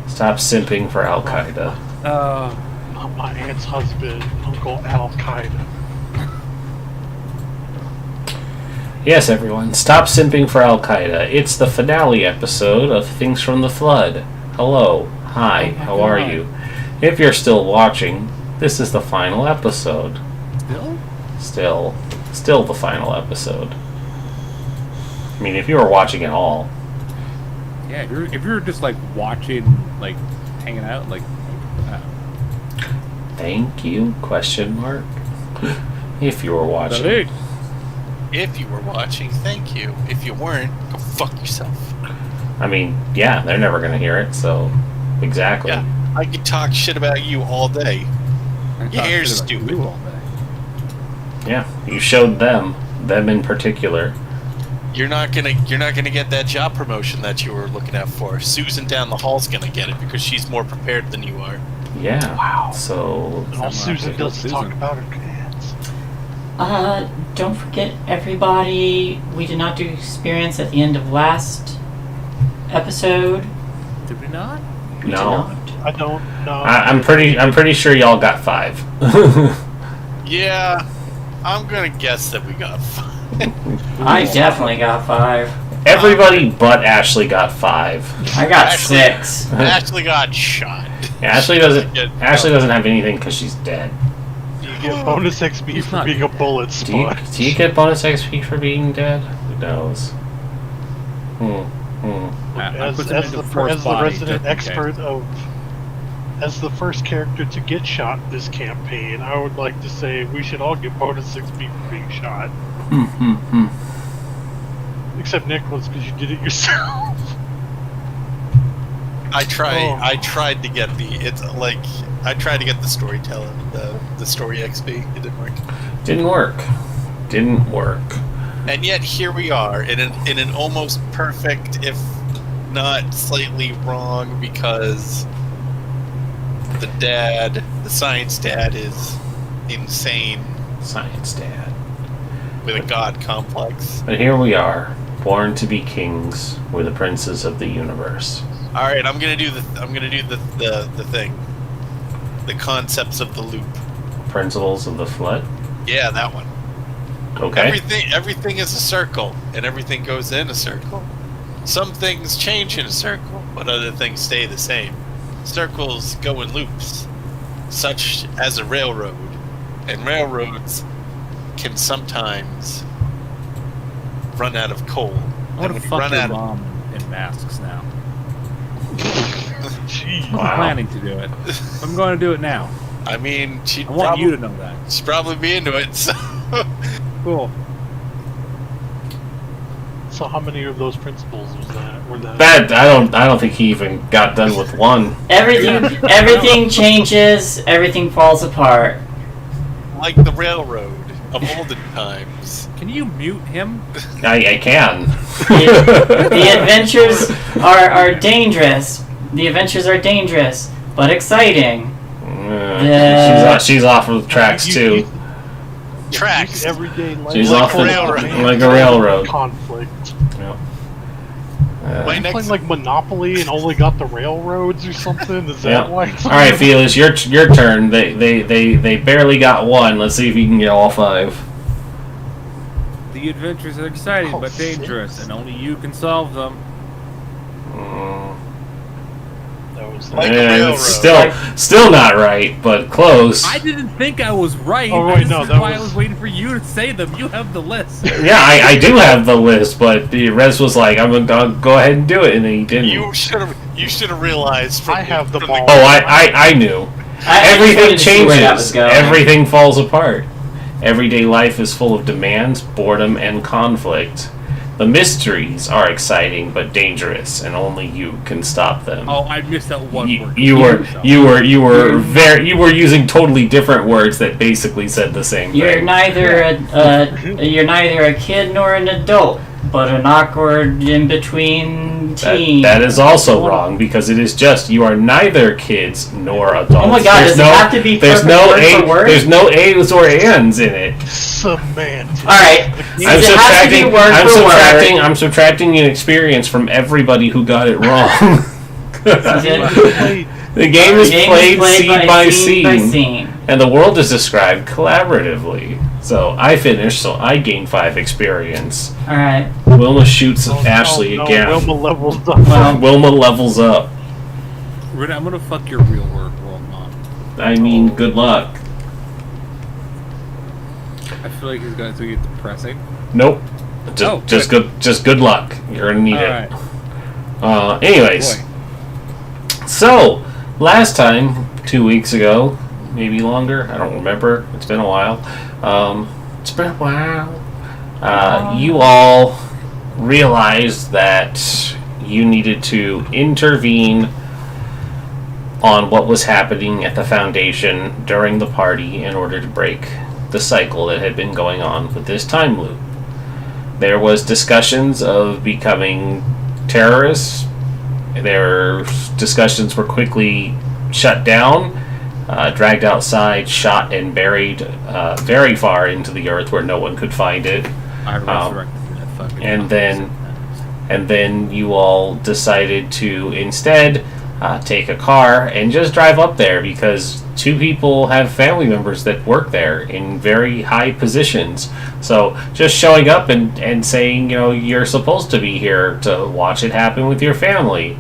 Stop simping for Al Qaeda. Not my aunt's husband, Uncle Al Qaeda. Yes, everyone, stop simping for Al Qaeda. It's the finale episode of Things from the Flood. Hello, hi, how are you? If you're still watching, this is the final episode. Still the final episode. I mean, if you were watching at all. Yeah, if you're just like watching, like hanging out, like. Thank you? Question mark. If you were watching. Salute. If you were watching, thank you. If you weren't, go fuck yourself. I mean, yeah, they're never gonna hear it, so exactly. Yeah, I could talk shit about you all day. Your hair's stupid. Yeah, you showed them in particular. You're not gonna get that job promotion that you were looking out for. Susan down the hall's gonna get it because she's more prepared than you are. Yeah. Wow. So And all Susan does is talk about her cats. Don't forget, everybody, we did not do experience at the end of last episode. Did we not? We did No. not. I don't know. I'm pretty sure y'all got 5. Yeah, I'm gonna guess that we got 5. I definitely got 5. Everybody but Ashley got 5. I got Ashley- 6. Ashley got shot. Yeah, Ashley doesn't have anything because she's dead. You get bonus XP for not being a bullet Do you, spot. do you get bonus XP for being dead? Who knows? As the resident expert as the first character to get shot this campaign, I would like to say we should all get bonus XP for being shot. Except Nicholas, because you did it yourself. I tried to get the storytelling, the story XP. It didn't work. Didn't work. And yet here we are in an almost perfect, if not slightly wrong, because the science dad is insane Science dad. with a god complex. But here we are, born to be kings. We're the princes of the universe. All right, I'm gonna do the thing, the concepts of the loop. Principles of the flood. Yeah, that one. Okay. Everything is a circle, and everything goes in a circle. Some things change in a circle, but other things stay the same. Circles go in loops, such as a railroad, and railroads can sometimes run out of coal. I want to fuck your mom in masks now. Jeez. I'm planning to do it. I'm going to do it now. I mean, I want you to know that. She'd probably be into it. So. Cool. So how many of those principles were that? That I don't think he even got done with one. Everything changes, everything falls apart. Like the railroad of olden times. Can you mute him? I can. The adventures are dangerous. The adventures are dangerous, but exciting. She's off of the tracks too. Tracks. Everyday life. She's like off a railroad. like a railroad. Conflict. Yep. My You next playing like Monopoly and only got the railroads or something? Is that why? All right, Felix, your turn. They barely got one. Let's see if you can get all 5. The adventures are exciting but dangerous, and only you can solve them. Like a railroad. Still not right, but close. I didn't think I was right. Oh, wait, This is why I was waiting for you to say them. You have the list. Yeah, I do have the list, but the Rez was like, "I'm gonna go ahead and do it," and then he didn't. You should have realized. I have the ball. Oh, I knew. Everything changes. Everything falls apart. Everyday life is full of demands, boredom, and conflict. The mysteries are exciting but dangerous, and only you can stop them. Oh, I missed that one word. You were using totally different words that basically said the same thing. You're neither a kid nor an adult, but an awkward in between teen. That is also wrong, because it is just you are neither kids nor adults. Oh my God! Does it have to be perfect word for word? There's no A's or ands in it. Semantics. All right. I'm subtracting an experience from everybody who got it wrong. The game is played scene by scene, and the world is described collaboratively. So I finished, so I gained 5 experience. Alright. Wilma shoots Ashley again. Wilma levels up. Wilma levels up. I'm gonna fuck your real world, Mom. I mean, good luck. I feel like these guys will get depressing. Nope. Just good luck. You're gonna need it. Anyways. So, last time, 2 weeks ago, maybe longer, I don't remember. It's been a while. You all realized that you needed to intervene on what was happening at the Foundation during the party in order to break the cycle that had been going on with this time loop. There was discussions of becoming terrorists. Their discussions were quickly shut down, dragged outside, shot, and buried very far into the earth where no one could find it. I resurrected that fucking and then you all decided to instead take a car and just drive up there because 2 people have family members that work there in very high positions. So just showing up and saying, you're supposed to be here to watch it happen with your family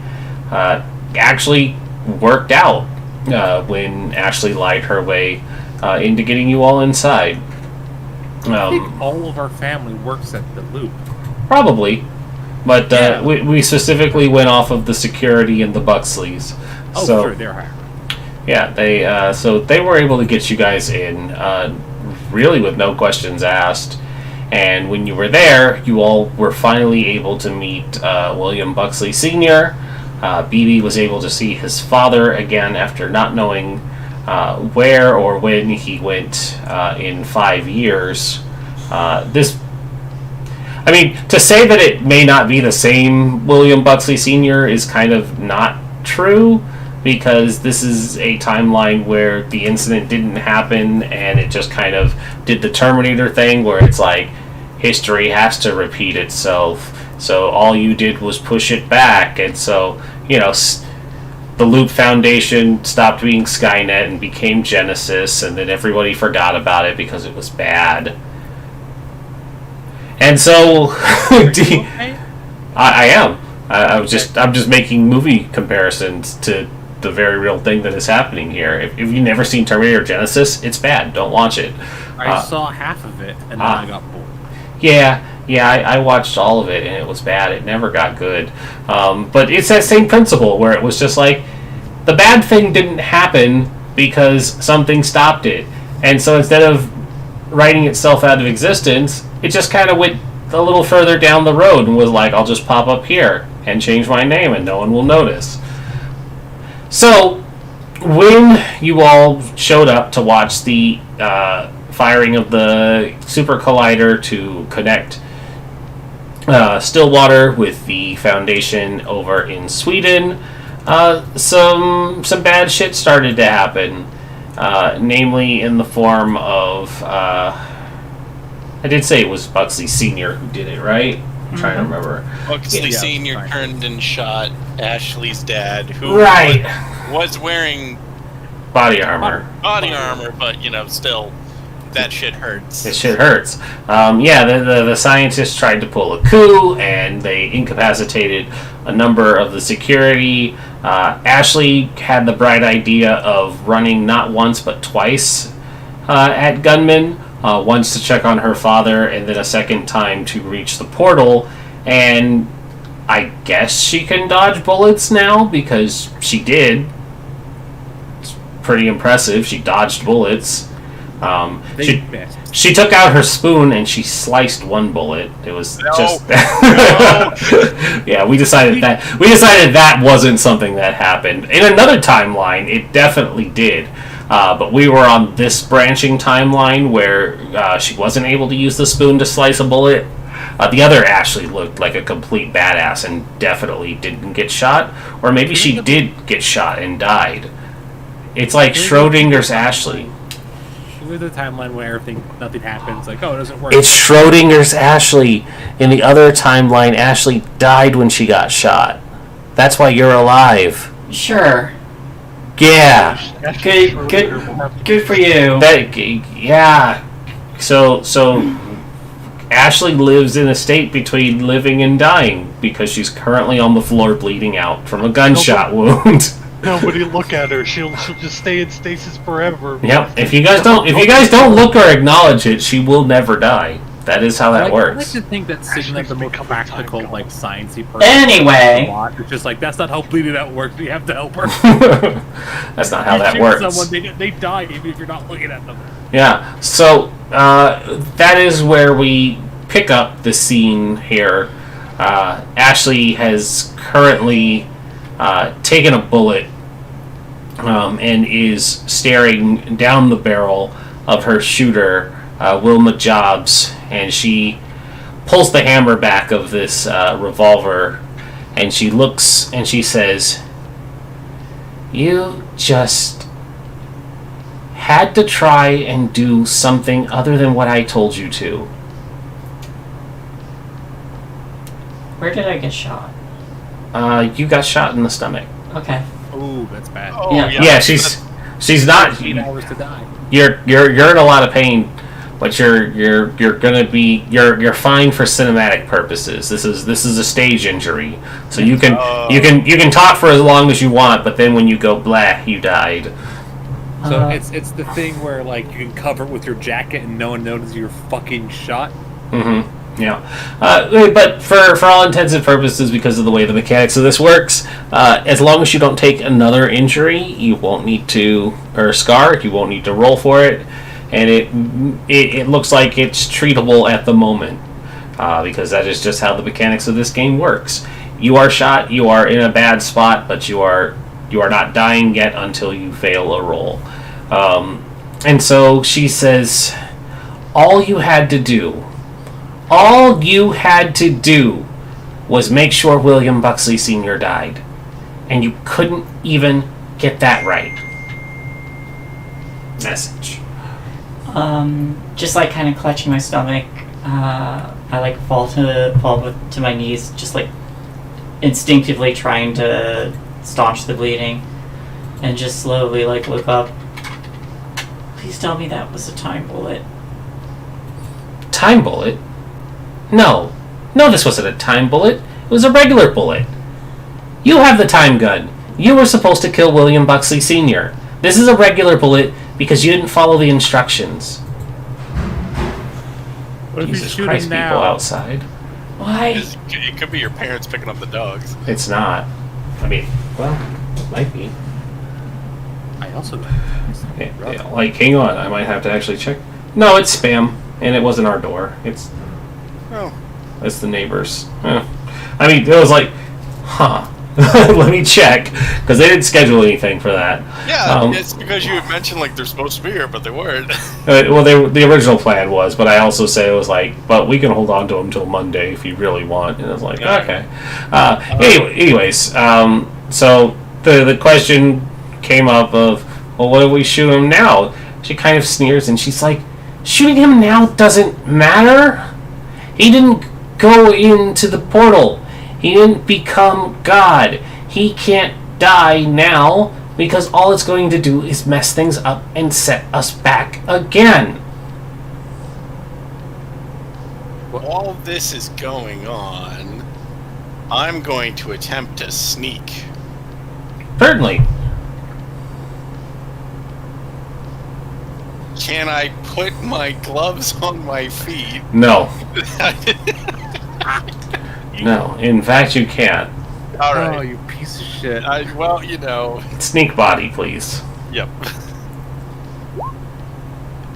actually worked out when Ashley lied her way into getting you all inside. I think all of our family works at the loop. Probably. But we specifically went off of the security and the Buxleys. Oh, so, sure, they're higher. Yeah, they were able to get you guys in, really with no questions asked. And when you were there, you all were finally able to meet William Buxley Sr. BB was able to see his father again after not knowing where or when he went in 5 years. To say that it may not be the same William Buxley Sr. is kind of not true, because this is a timeline where the incident didn't happen and it just kind of did the Terminator thing where it's like history has to repeat itself, so all you did was push it back, and so, the Loop Foundation stopped being Skynet and became Genesis, and then everybody forgot about it because it was bad. And so, I am. I'm just making movie comparisons to the very real thing that is happening here. If you've never seen Terminator Genesis, it's bad. Don't watch it. I saw half of it, and then I got bored. Yeah, I watched all of it, and it was bad. It never got good. But it's that same principle where it was just like, the bad thing didn't happen because something stopped it. And so instead of writing itself out of existence, it just kind of went a little further down the road and was like, I'll just pop up here and change my name and no one will notice. So, when you all showed up to watch the firing of the Super Collider to connect Stillwater with the Foundation over in Sweden, some bad shit started to happen. Namely in the form of, I did say it was Buxley Sr. who did it, right? I'm trying to remember. Buxley Sr. turned and shot Ashley's dad, who was wearing body armor. But, still, that shit hurts. It shit hurts. The scientists tried to pull a coup, and they incapacitated a number of the security. Ashley had the bright idea of running not once but twice at gunmen. Once to check on her father, and then a second time to reach the portal. And I guess she can dodge bullets now, because she did. It's pretty impressive. She dodged bullets. She took out her spoon and she sliced one bullet. It was just... Yeah, we decided that wasn't something that happened. In another timeline, it definitely did. But we were on this branching timeline where she wasn't able to use the spoon to slice a bullet. The other Ashley looked like a complete badass and definitely didn't get shot. Or maybe she did get shot and died. It's like Schrodinger's Ashley. With the timeline where nothing happens, like, oh, it doesn't work. It's Schrodinger's Ashley. In the other timeline, Ashley died when she got shot. That's why you're alive. Sure. Yeah. Good for you. Yeah. So Ashley lives in a state between living and dying because she's currently on the floor bleeding out from a gunshot wound. Nobody look at her. She'll just stay in stasis forever. Yep. If you guys don't look or acknowledge it, she will never die. That is how that works. I like to think that Signa's the most practical, like, sciencey person. Anyway. It's just like, that's not how bleeding out works. You have to help her. That's not how that shoot works. Someone, they die even if you're not looking at them. Yeah. So that is where we pick up the scene here. Ashley has currently taken a bullet and is staring down the barrel of her shooter, Wilma Jobs, and she pulls the hammer back of this revolver, and she looks and she says, "You just had to try and do something other than what I told you to." Where did I get shot? You got shot in the stomach. Okay. Ooh, that's bad. Oh, Yeah, she's not. 15 hours to die. You're in a lot of pain, but you're gonna be you're fine for cinematic purposes. This is a stage injury, so you can talk for as long as you want, but then when you go blah, you died. So it's the thing where, like, you can cover it with your jacket and no one notices you're fucking shot. Mm-hmm. Yeah, but for all intents and purposes, because of the way the mechanics of this works, as long as you don't take another injury, you won't need to, or scar, you won't need to roll for it, and it looks like it's treatable at the moment, because that is just how the mechanics of this game works. You are shot, you are in a bad spot, but you are not dying yet until you fail a roll. And so she says, all you had to do was make sure William Buxley Sr. died. And you couldn't even get that right. Message. Just like kind of clutching my stomach, I like fall to my knees, just like instinctively trying to staunch the bleeding, and just slowly like look up. Please tell me that was a time bullet. Time bullet? No, this wasn't a time bullet. It was a regular bullet. You have the time gun. You were supposed to kill William Buxley Sr. This is a regular bullet because you didn't follow the instructions. What if he's Jesus shooting Christ, now? people outside. Why? It could be your parents picking up the dogs. It's not. I mean, well, it might be. I also Yeah, like, hang on, I might have to actually check. No, it's spam, and it wasn't our door. It's the neighbors. I mean, it was like, huh. Let me check, because they didn't schedule anything for that. Yeah, it's because you had mentioned, like, they're supposed to be here, but they weren't. Well, the original plan was, but I also say it was like, but we can hold on to them until Monday if you really want. And I was like, okay. Anyways, so the question came up of, well, what if we shoot him now? She kind of sneers, and she's like, shooting him now doesn't matter. He didn't go into the portal. He didn't become God. He can't die now because all it's going to do is mess things up and set us back again. While this is going on, I'm going to attempt to sneak. Certainly. Can I put my gloves on my feet? No. No. In fact, you can't. All right. Oh, you piece of shit. Well, you know. Sneak body, please. Yep.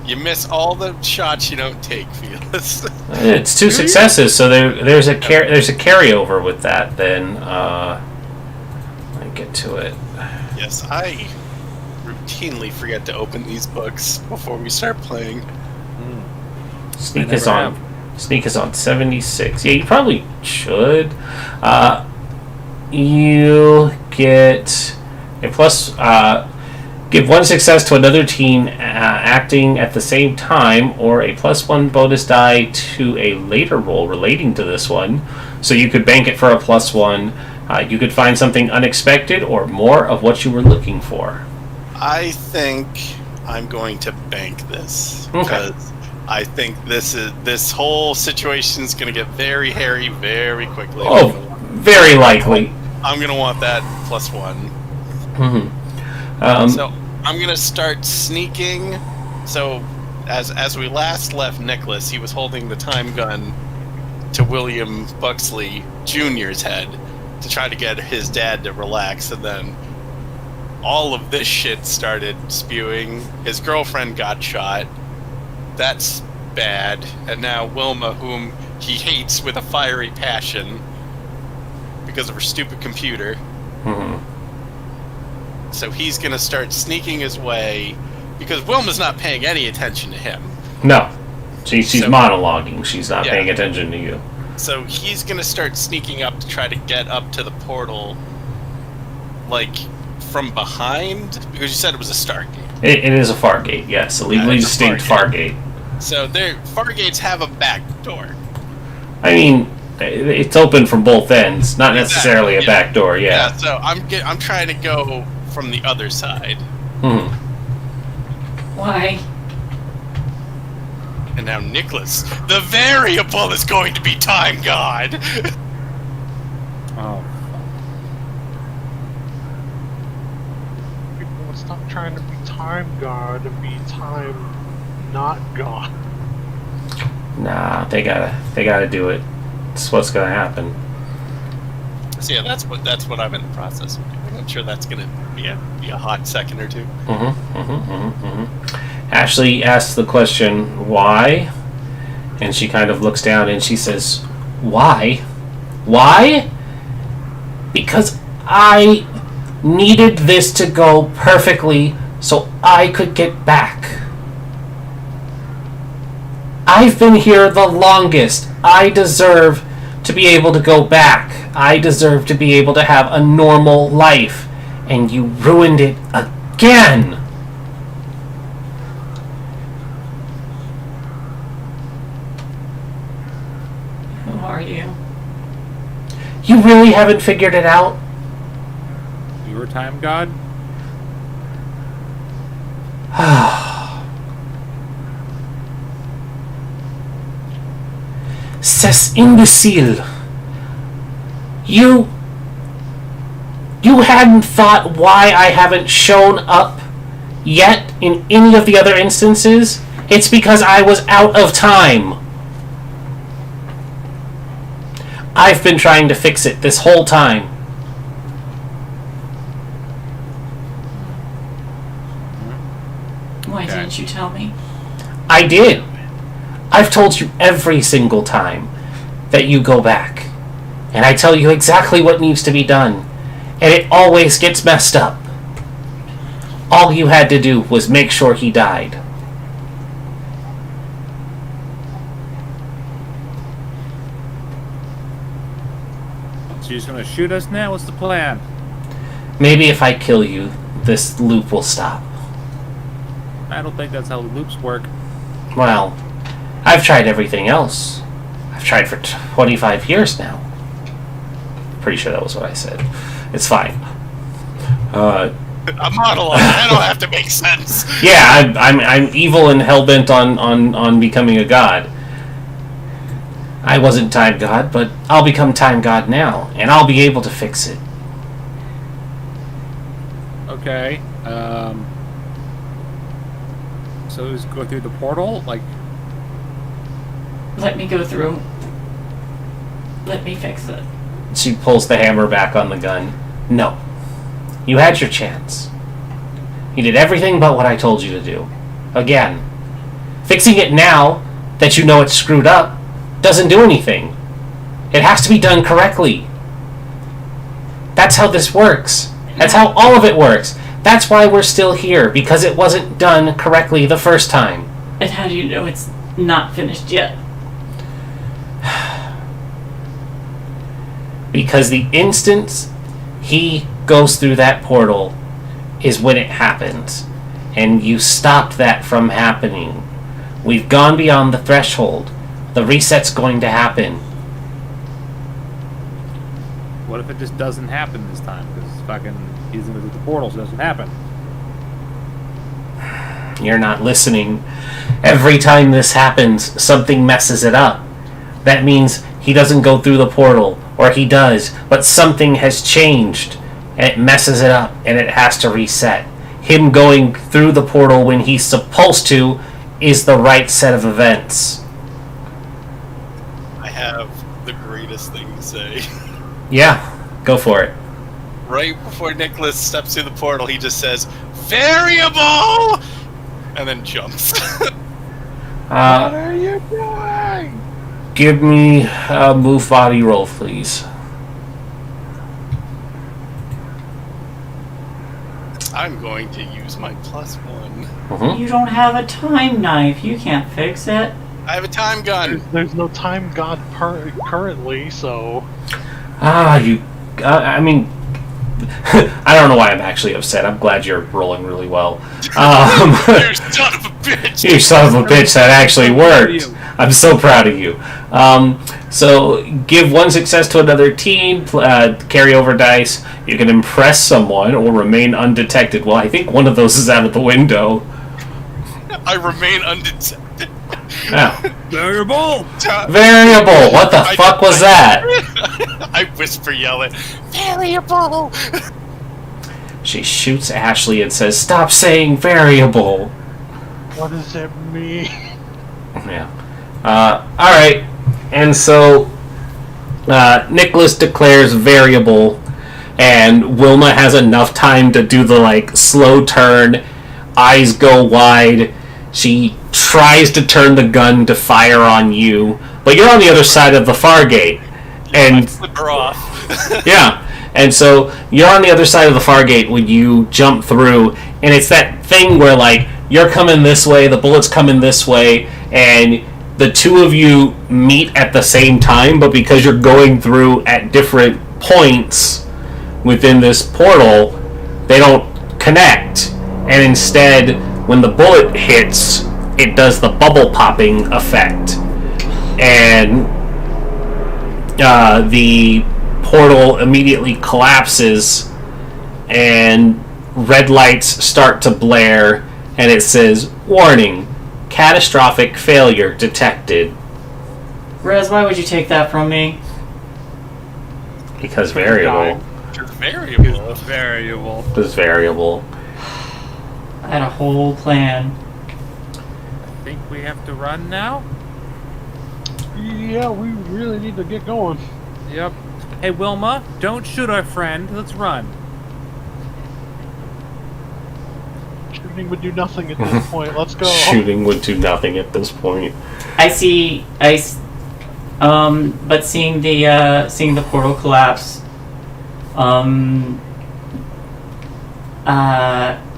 You miss all the shots you don't take, Felix. It's 2 successes, so there's a carryover with that. Then let me get to it. Yes, I routinely forget to open these books before we start playing. Sneak is on. Sneak is on 76. Yeah, you probably should. You get a plus. Give 1 success to another team acting at the same time, or a +1 bonus die to a later roll relating to this one. So you could bank it for a +1. You could find something unexpected or more of what you were looking for. I think I'm going to bank this because I think this whole situation is going to get very hairy very quickly. Oh, very likely. I'm going to want that +1. Mm-hmm. So I'm going to start sneaking. So as we last left Nicholas, he was holding the time gun to William Buxley Jr.'s head to try to get his dad to relax, and then all of this shit started spewing. His girlfriend got shot. That's bad. And now Wilma, whom he hates with a fiery passion because of her stupid computer. Mm-hmm. So he's going to start sneaking his way because Wilma's not paying any attention to him. No. She's monologuing. She's not paying attention to you. So he's going to start sneaking up to try to get up to the portal, like, from behind? Because you said it was a Stargate. It is a Fargate, yes. A legally distinct Fargate. So Fargates have a back door. I mean, it's open from both ends. Not necessarily a back door, Yeah, so I'm trying to go from the other side. Hmm. Why? And now Nicholas, the variable is going to be Time God. Oh. People stop trying to be Time God and be Time not God. Nah, they gotta do it. It's what's gonna happen. So yeah, that's what I'm in the process of doing. I'm sure that's gonna be a hot second or two. Ashley asks the question, why? And she kind of looks down and she says, why? Why? Because I needed this to go perfectly so I could get back. I've been here the longest. I deserve to be able to go back. I deserve to be able to have a normal life. And you ruined it again. Who are you? You really haven't figured it out? You were Time God? C'est imbécile. You hadn't thought why I haven't shown up yet in any of the other instances? It's because I was out of time. I've been trying to fix it this whole time. Why didn't you tell me? I did. I've told you every single time that you go back. And I tell you exactly what needs to be done. And it always gets messed up. All you had to do was make sure he died. So you're just gonna shoot us now? What's the plan? Maybe if I kill you, this loop will stop. I don't think that's how loops work. Well, I've tried everything else. I've tried for 25 years now. Pretty sure that was what I said. It's fine. A monologue. That'll have to make sense. Yeah, I'm evil and hellbent on becoming a god. I wasn't Time God, but I'll become Time God now, and I'll be able to fix it. Okay. So just go through the portal? Like, Let me go through. Let me fix it. She pulls the hammer back on the gun. No. You had your chance. You did everything but what I told you to do. Again. Fixing it now that you know it's screwed up doesn't do anything. It has to be done correctly. That's how this works. That's how all of it works. That's why we're still here, because it wasn't done correctly the first time. And how do you know it's not finished yet? Because the instant he goes through that portal is when it happens. And you stopped that from happening. We've gone beyond the threshold. The reset's going to happen. What if it just doesn't happen this time? Because fucking he's gonna do the portals, it doesn't happen. You're not listening. Every time this happens, something messes it up. That means he doesn't go through the portal, or he does, but something has changed, and it messes it up, and it has to reset. Him going through the portal when he's supposed to is the right set of events. I have the greatest thing to say. Yeah, go for it. Right before Nicholas steps through the portal, he just says, "Variable!" and then jumps. What are you doing? Give me a move body roll, please. I'm going to use my +1. Mm-hmm. You don't have a time knife. You can't fix it. I have a time gun. There's no time god currently, so... I mean... I don't know why I'm actually upset. I'm glad you're rolling really well. You son of a bitch! You son of a bitch, that actually worked. I'm so proud of you. So, give one success to another team, carry over dice. You can impress someone or remain undetected. Well, I think one of those is out of the window. I remain undetected. Oh. Variable! Variable! What the fuck was that? I whisper yell it, "Variable!" She shoots Ashley and says, "Stop saying variable." What does that mean? Yeah. Alright. And so, Nicholas declares variable, and Wilma has enough time to do the, like, slow turn, eyes go wide. She tries to turn the gun to fire on you, but you're on the other side of the Fargate. And I flip her off. yeah. And so you're on the other side of the Fargate when you jump through, and it's that thing where, like, you're coming this way, the bullet's coming this way, and the two of you meet at the same time, but because you're going through at different points within this portal, they don't connect. And instead, when the bullet hits, it does the bubble popping effect. And the portal immediately collapses, and red lights start to blare, and it says, "Warning, catastrophic failure detected." Rez, why would you take that from me? Because variable. Variable. Variable. Because variable. I had a whole plan. I think we have to run now? Yeah, we really need to get going. Yep. Hey, Wilma, don't shoot our friend. Let's run. Shooting would do nothing at this point. Let's go. Shooting would do nothing at this point. But seeing the portal collapse, I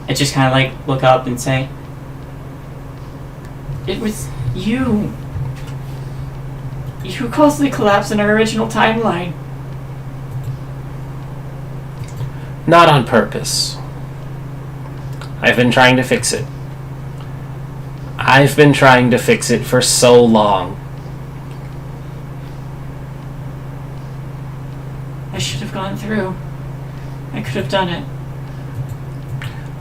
just kind of like look up and say, "It was you. You caused the collapse in our original timeline." Not on purpose. I've been trying to fix it. I've been trying to fix it for so long. I should have gone through. I could have done it.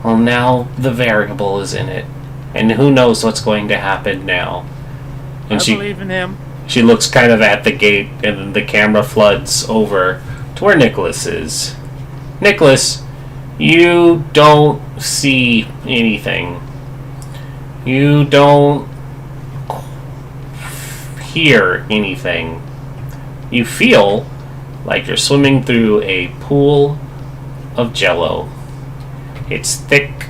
Well, now the variable is in it, and who knows what's going to happen now. And I believe in him. She looks kind of at the gate, and then the camera floods over to where Nicholas is. Nicholas, you don't see anything. You don't hear anything. You feel like you're swimming through a pool of Jell-O. It's thick,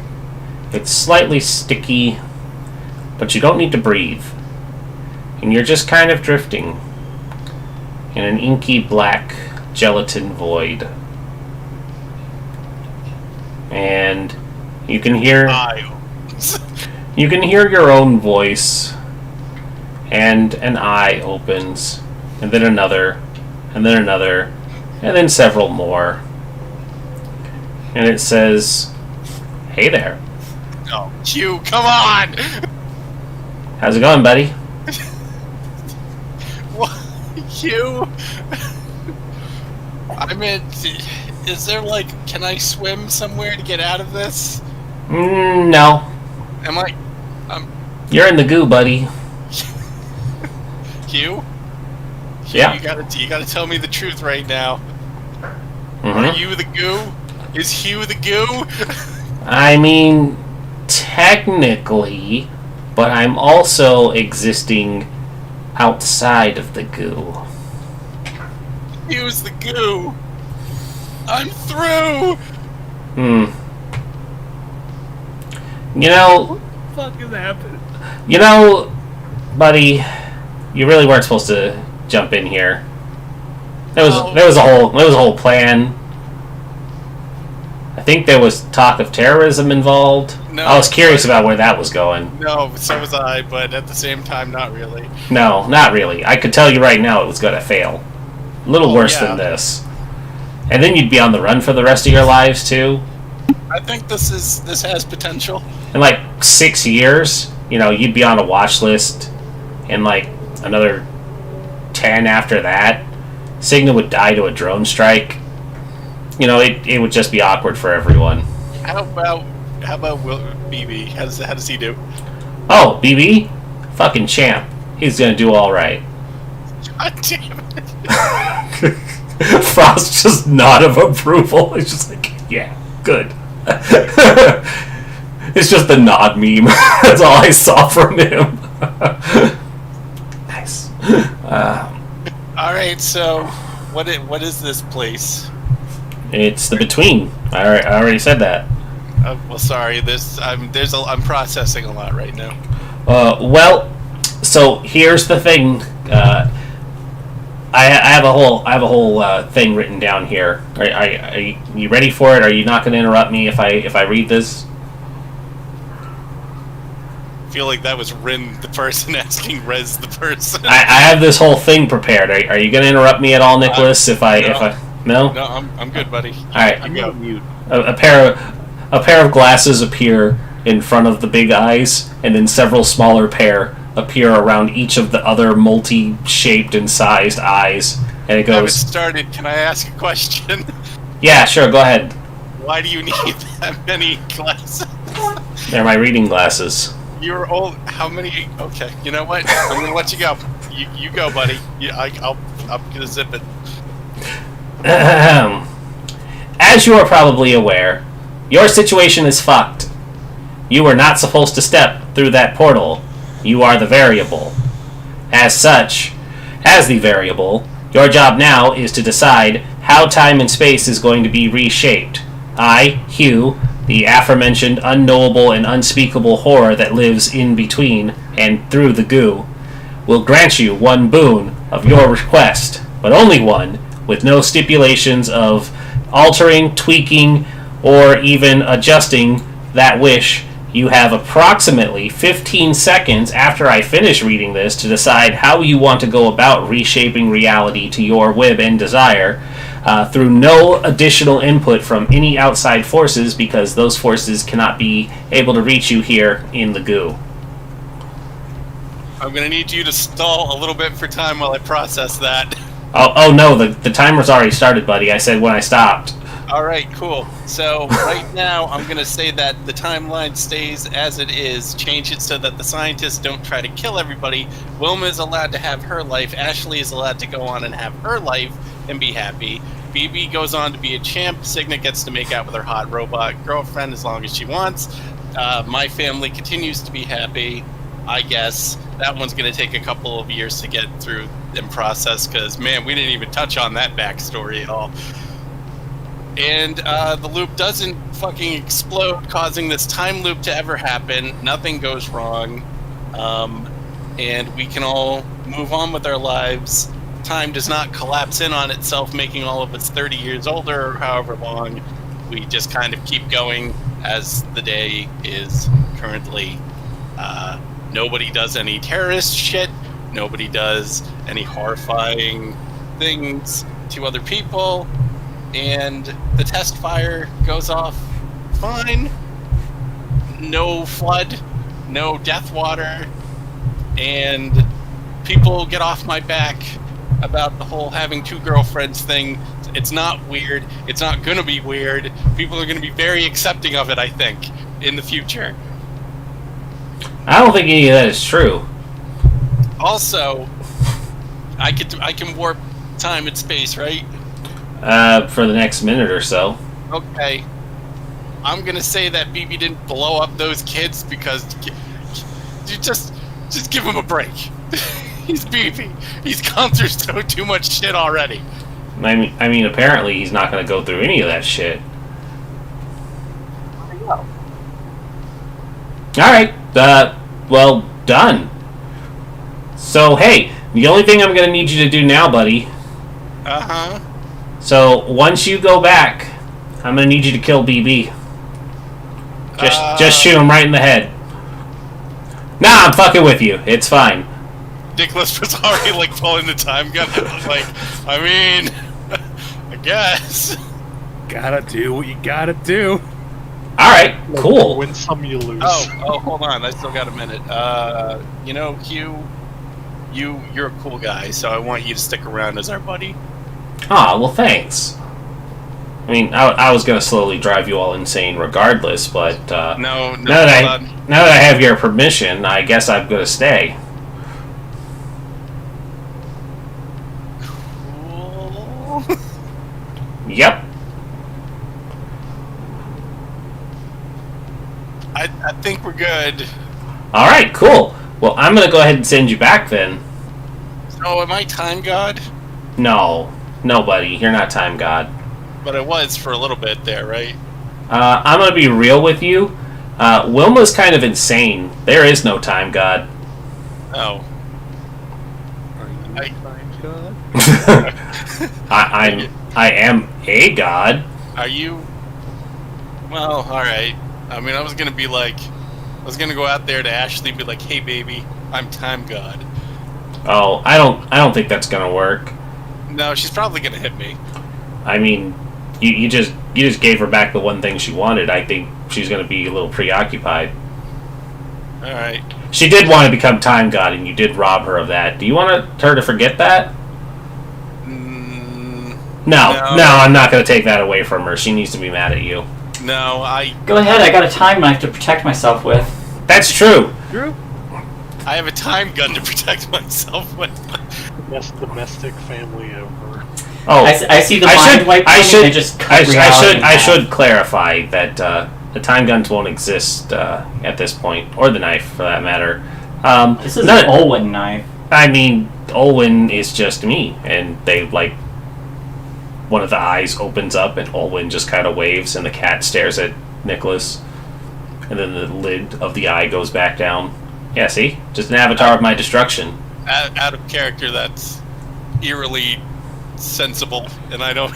it's slightly sticky, but you don't need to breathe. And you're just kind of drifting in an inky black gelatin void. And you can hear your own voice, and an eye opens, and then another, and then another, and then several more. And it says, "Hey there. Oh, Q, come on! How's it going, buddy?" What? Q? I mean, is there like, can I swim somewhere to get out of this? No. Am I? You're in the goo, buddy. Hugh? Yeah. You gotta tell me the truth right now. Mm-hmm. Are you the goo? Is Hugh the goo? I mean, technically, but I'm also existing outside of the goo. Hugh's the goo. I'm through. You know, What the fuck is happening? you know, buddy, you really weren't supposed to jump in here. There was a whole plan. I think there was talk of terrorism involved. No, I was curious about where that was going. No, so was I, but at the same time, not really. No, not really. I could tell you right now it was going to fail. A little worse than this. And then you'd be on the run for the rest of your lives, too. I think this has potential. In like 6 years, you'd be on a watch list. In like another 10 after that, Cigna would die to a drone strike. It would just be awkward for everyone. How about BB? How does he do? Oh, BB? Fucking champ. He's gonna do alright. God damn it. Frost just nod of approval. It's just like, yeah, good. It's just the nod meme. That's all I saw from him. Nice. Alright, so what is this place? It's the Between. I already said that. Well, sorry. I'm processing a lot right now. Well, so here's the thing. I have a whole thing written down here. Are you ready for it? Are you not going to interrupt me if I read this? I feel like that was Rin the person asking Rez the person. I have this whole thing prepared. Are you going to interrupt me at all, Nicholas? No? No, I'm good, buddy. All right. You go. Mute. A pair of glasses appear in front of the big eyes, and then several smaller pair appear around each of the other multi-shaped and sized eyes. And it goes... started. Can I ask a question? Yeah, sure, go ahead. Why do you need that many glasses? They're my reading glasses. You're old. How many? Okay, you know what? I'm gonna let you go. You go, buddy. I'm gonna zip it. As you are probably aware, your situation is fucked. You were not supposed to step through that portal. You are the variable. As such, as the variable, your job now is to decide how time and space is going to be reshaped. I, Hugh, the aforementioned unknowable and unspeakable horror that lives in between and through the goo, will grant you one boon of your request, but only one, with no stipulations of altering, tweaking, or even adjusting that wish. You have approximately 15 seconds after I finish reading this to decide how you want to go about reshaping reality to your whim and desire, through no additional input from any outside forces, because those forces cannot be able to reach you here in the goo. I'm gonna need you to stall a little bit for time while I process that. Oh no, the timer's already started, buddy. I said when I stopped. Alright, cool. So, right now, I'm gonna say that the timeline stays as it is. Change it so that the scientists don't try to kill everybody. Wilma is allowed to have her life. Ashley is allowed to go on and have her life and be happy. BB goes on to be a champ. Signa gets to make out with her hot robot girlfriend as long as she wants. My family continues to be happy, I guess. That one's gonna take a couple of years to get through and process, because, man, we didn't even touch on that backstory at all. And the loop doesn't fucking explode, causing this time loop to ever happen. Nothing goes wrong. And we can all move on with our lives. Time does not collapse in on itself, making all of us 30 years older or however long. We just kind of keep going as the day is currently. Nobody does any terrorist shit. Nobody does any horrifying things to other people. And the test fire goes off fine. No flood, no death water, and people get off my back about the whole having two girlfriends thing It's not weird. It's not gonna be weird. People are gonna be very accepting of it, I think, in the future. I don't think any of that is true. Also, I can warp time and space, right? For the next minute or so. Okay. I'm gonna say that BB didn't blow up those kids because you just give him a break. He's BB. He's gone through too much shit already. I mean, apparently he's not going to go through any of that shit. Alright, well, done. So, hey, the only thing I'm going to need you to do now, buddy. Uh-huh. So, once you go back, I'm going to need you to kill BB. Just shoot him right in the head. Nah, I'm fucking with you. It's fine. Nicholas was already, like, pulling the time gun. Like, I mean, I guess. Gotta do what you gotta do. Alright, cool. Win some, you lose. Oh, hold on. I still got a minute. You know, Hugh, you're a cool guy, so I want you to stick around as our buddy. Ah, well, thanks. I mean, I was gonna slowly drive you all insane regardless, but, No, now that I have your permission, I guess I'm gonna stay. Cool. Yep. I think we're good. Alright, cool. Well, I'm gonna go ahead and send you back then. So, am I Time God? No. No, buddy, you're not Time God. But I was for a little bit there, right? I'm gonna be real with you. Wilma's kind of insane. There is no Time God. Oh. Are you I- Time God? I am a god. Are you? Well, alright. I mean, I was gonna go out there to Ashley and be like, hey baby, I'm Time God. Oh, I don't think that's gonna work. No, she's probably gonna hit me. I mean, you just gave her back the one thing she wanted. I think she's gonna be a little preoccupied. Alright. She did want to become Time God, and you did rob her of that. Do you want her to forget that? No, I'm not going to take that away from her. She needs to be mad at you. No, Go ahead, I got a time knife to protect myself with. That's true. True. I have a time gun to protect myself with. Best domestic family ever. Oh, I see the mind wipe thing and just cut reality in I half. should clarify that the time guns won't exist at this point, or the knife for that matter. This is an Olwen knife. I mean, Olwen is just me, and they like. One of the eyes opens up, and Olwen just kind of waves, and the cat stares at Nicholas, and then the lid of the eye goes back down. Yeah, see, just an avatar of my destruction. Out of character, that's eerily sensible, and I don't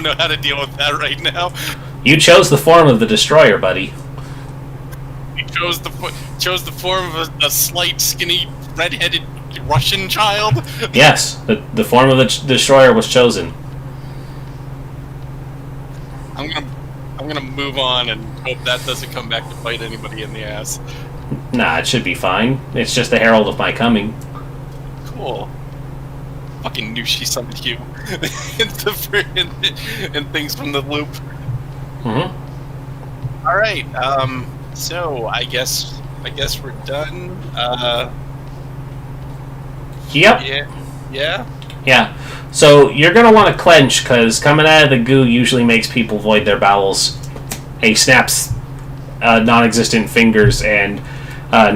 know how to deal with that right now. You chose the form of the destroyer, buddy. You chose the form of a slight, skinny, red-headed Russian child. Yes, the form of the destroyer was chosen. I'm gonna move on and hope that doesn't come back to bite anybody in the ass. Nah, it should be fine. It's just the herald of my coming. Cool. Fucking knew she summoned you. and things from the loop. Mm-hmm. Alright, so I guess we're done. Yep. Yeah? Yeah. So you're gonna want to clench, because coming out of the goo usually makes people void their bowels. He snaps non-existent fingers, and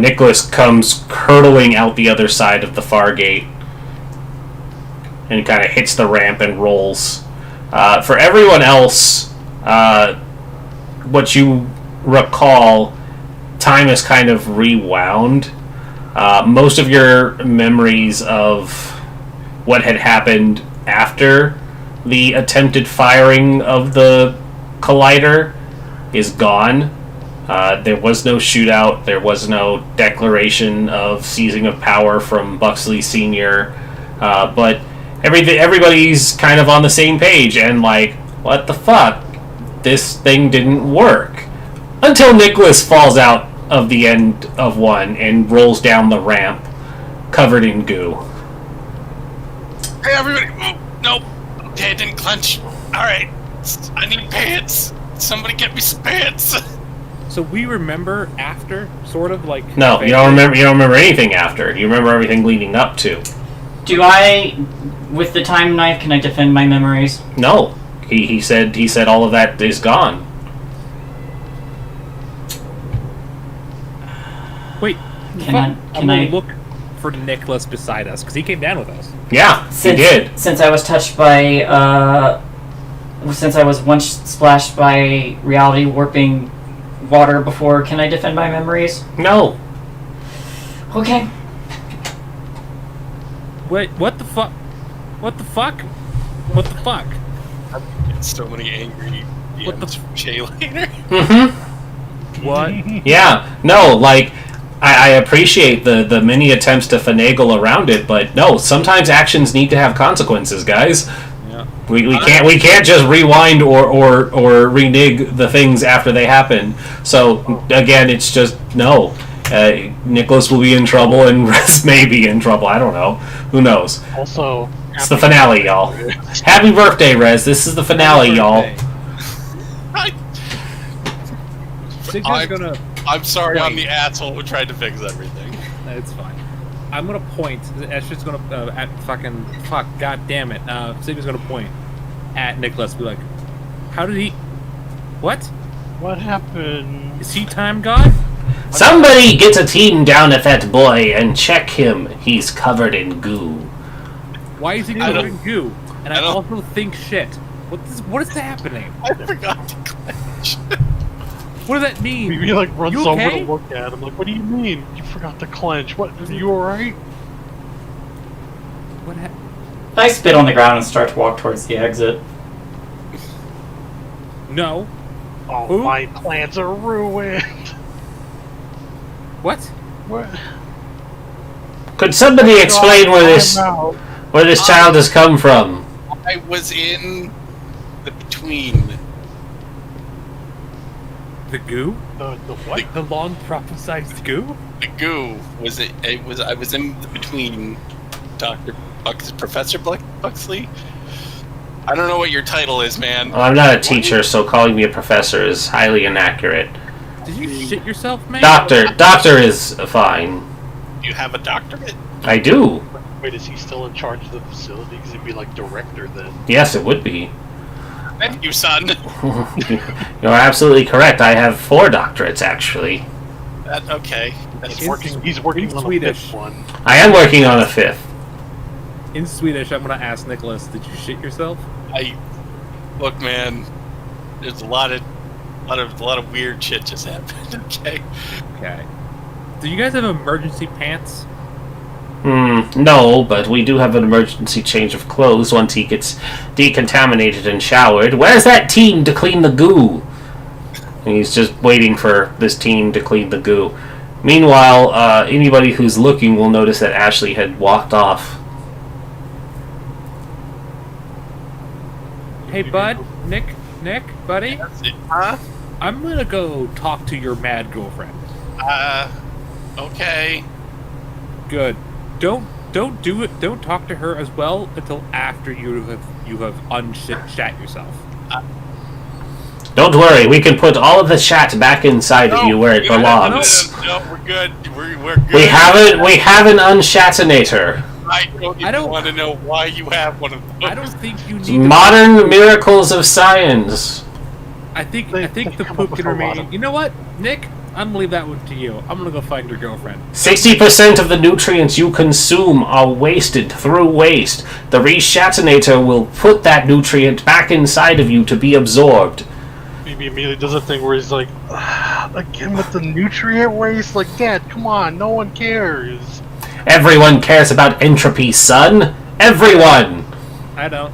Nicholas comes hurtling out the other side of the far gate, and kind of hits the ramp and rolls. For everyone else, what you recall, time is kind of rewound. Most of your memories of what had happened after the attempted firing of the collider is gone. There was no shootout. There was no declaration of seizing of power from Buxley Sr. But everybody's kind of on the same page and like, what the fuck? This thing didn't work. Until Nicholas falls out of the end of one and rolls down the ramp covered in goo. Hey everybody! Oh, nope. Okay, I didn't clench. Alright, I need pants. Somebody get me some pants. So we remember after, sort of like. No, you don't remember. You don't remember anything after. You remember everything leading up to. Do I, with the time knife, can I defend my memories? No, he said all of that is gone. Wait, Can I look for Nicholas beside us because he came down with us. Yeah, he did. Since I was touched by, since I was once splashed by reality warping water before, can I defend my memories? No. Okay. Wait, what the fuck? What the fuck? What the fuck? So many angry What the DMs from Shay later. Mm-hmm. What? Yeah. No, like, I appreciate the many attempts to finagle around it, but no, sometimes actions need to have consequences, guys. Yeah. We can't just rewind or renege the things after they happen. So again, it's just no. Nicholas will be in trouble and Rez may be in trouble. I don't know. Who knows? Also, It's the finale, y'all. Happy birthday, Rez. This is the finale, y'all. I'm sorry, I'm the asshole who tried to fix everything. It's fine. I'm gonna point. Esther's gonna at fucking fuck. God damn it. Sigma's gonna point at Nicholas. Be like, how did he? What? what happened? Is he time god? Somebody get a team down at that boy and check him. He's covered in goo. Why is he covered in goo? And I also think shit. What is happening? I forgot to clench. What does that mean? He like runs You over okay? to look at him. Like, what do you mean? You forgot to clench? What? Are you alright? What happened? I spit on the ground and start to walk towards the exit. No. Oh, Who? my plans are ruined. What? What? Could somebody explain where this child has come from? I was in the between. The goo? The what? The long prophesized goo? The goo was it? I was in the between. Professor Buxley. I don't know what your title is, man. Well, I'm not a teacher, so calling me a professor is highly inaccurate. Did you shit yourself, man? Doctor is fine. You have a doctorate? I do. Wait, is he still in charge of the facility? Because he'd be like director then. Yes, it would be. Thank you, son. You're absolutely correct. I have 4 doctorates, actually. Okay. He's working on Swedish. the 5th one. I am working on a 5th. In Swedish, I'm gonna ask Nicholas, did you shit yourself? Look, man. There's a lot of weird shit just happened. Okay. Okay. Do you guys have emergency pants? No, but we do have an emergency change of clothes once he gets decontaminated and showered. Where's that team to clean the goo? And he's just waiting for this team to clean the goo. Meanwhile, anybody who's looking will notice that Ashley had walked off. Hey, bud, Nick, buddy, Huh? I'm gonna go talk to your mad girlfriend. Okay. Good. Don't do it. Don't talk to her as well until after you have unshat yourself. Don't worry, we can put all of the shat back inside of you where it belongs. No, we're good. We're good. We have an unshatinator. I don't want to know why you have one of those. I don't think you need Modern miracles of science. I think They the come up poop with can a lot remain. of- You know what, Nick? I'm gonna leave that one to you. I'm gonna go find your girlfriend. 60% of the nutrients you consume are wasted through waste. The reshatinator will put that nutrient back inside of you to be absorbed. Maybe immediately does a thing where he's like, again with the nutrient waste? Like, Dad, come on, no one cares. Everyone cares about entropy, son. Everyone. I don't.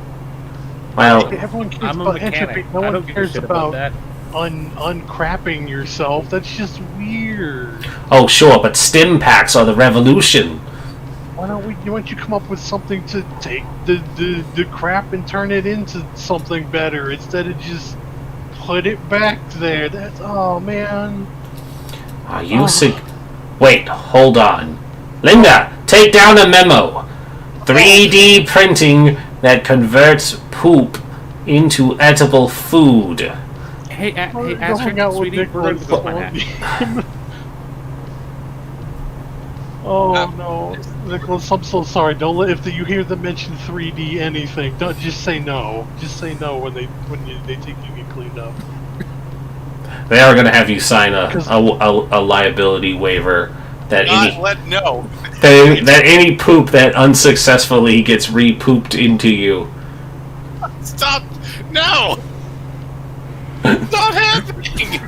Well, Everyone cares I'm a about mechanic. entropy. No I one don't give a cares shit about about that. uncrapping yourself. That's just weird. oh sure, but stim packs are the revolution. Why don't you come up with something to take the crap and turn it into something better instead of just put it back there? That's, oh man. Are you Wait, hold on. Linda, take down a memo. 3D printing that converts poop into edible food. Hey, Go Astrid, hang out with sweetie, we're going Nicholas. to go Manhattan. Oh no, Nicholas, I'm so sorry. Don't let, if you hear them mention 3D anything, don't just say no. Just say no when they take you to get cleaned up. They are going to have you sign a liability waiver that that any poop that unsuccessfully gets re-pooped into you. Stop! No! It's not happening!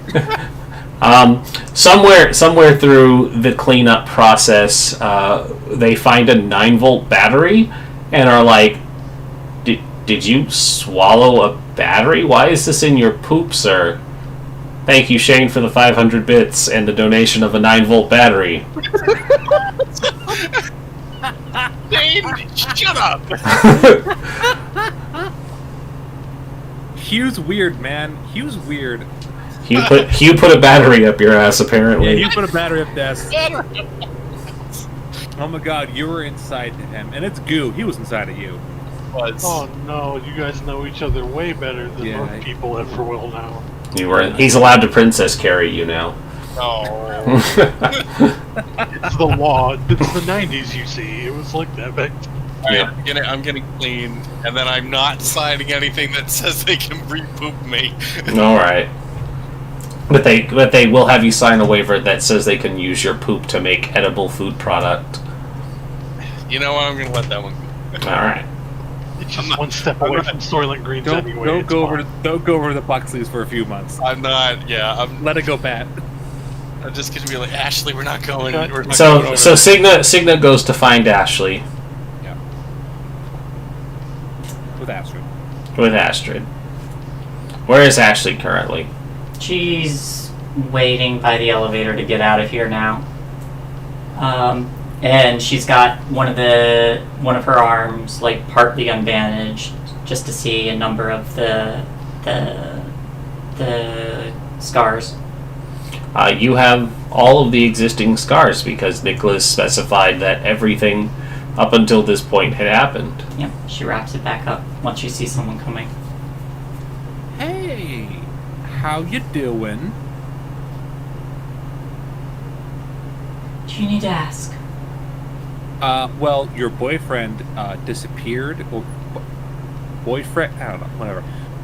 Somewhere through the cleanup process, they find a 9-volt battery and are like, did you swallow a battery? Why is this in your poop, sir? Thank you, Shane, for the 500 bits and the donation of a 9-volt battery. Shane, shut up! Hugh's weird, man. Hugh's weird. Hugh put a battery up your ass, apparently. Yeah, you put a battery up this. Oh my god, you were inside him. And it's goo. He was inside of you. Oh no, you guys know each other way better than most people at For Will now. He's allowed to princess carry you now. No. It's the law. It's the 90s, you see. It was like that back then. Alright, I'm getting clean, and then I'm not signing anything that says they can re-poop me. Alright. But they will have you sign a waiver that says they can use your poop to make edible food product. You know what? I'm gonna let that one go. Alright. It's just one step away from Soylent Greens anyway. Don't go over to the Buxleys for a few months. I'm not. Yeah, let it go, Pat. I'm just gonna be like, Ashley, we're not going. We're not So going Cigna goes to find Ashley. Yeah. With Astrid. Where is Ashley currently? She's waiting by the elevator to get out of here now. And she's got one of her arms like partly unbandaged, just to see a number of the scars. You have all of the existing scars because Nicholas specified that everything up until this point had happened. Yep, she wraps it back up once she sees someone coming. Hey, how you doing? Do you need to ask? Well, your boyfriend disappeared, or boyfriend? I don't know, whatever.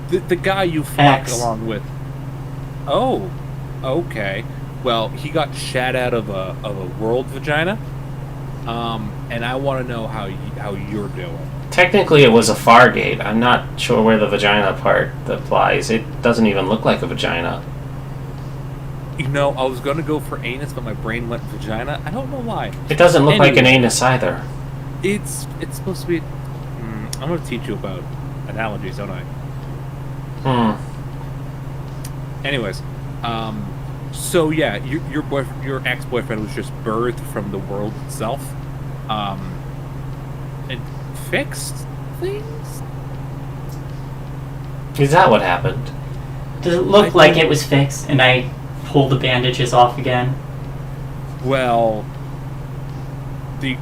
The guy you fucked along with. Oh, okay. Well, he got shat out of a world vagina. And I want to know how you're doing. Technically, it was a Fargate. I'm not sure where the vagina part applies. It doesn't even look like a vagina. You know, I was gonna go for anus, but my brain went vagina. I don't know why. It doesn't look like an anus either. It's supposed to be. I'm gonna teach you about analogies, don't I? Anyways, so yeah, your ex-boyfriend was just birthed from the world itself, and fixed things. Is that what happened? Does it look like it was fixed? And I pull the bandages off again. Well, we're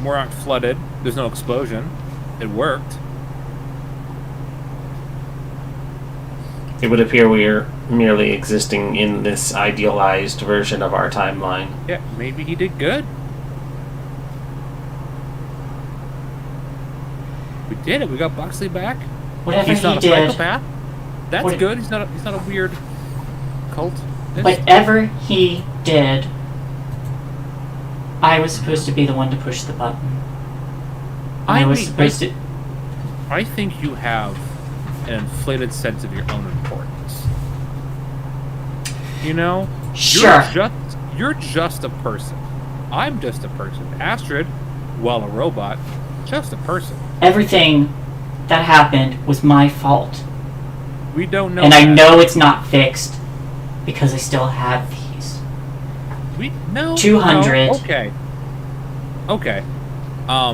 not flooded. There's no explosion. It worked. It would appear we are merely existing in this idealized version of our timeline. Yeah, maybe he did good. We did it. We got Buxley back. Whatever he's not he a did. Psychopath. That's good. He's not a weird cult. Whatever he did, I was supposed to be the one to push the button. I think you have an inflated sense of your own importance. You know? Sure. You're just a person. I'm just a person. Astrid, while a robot, just a person. Everything that happened was my fault. We don't know. And I know it's not fixed because I still have these. 200. No, okay.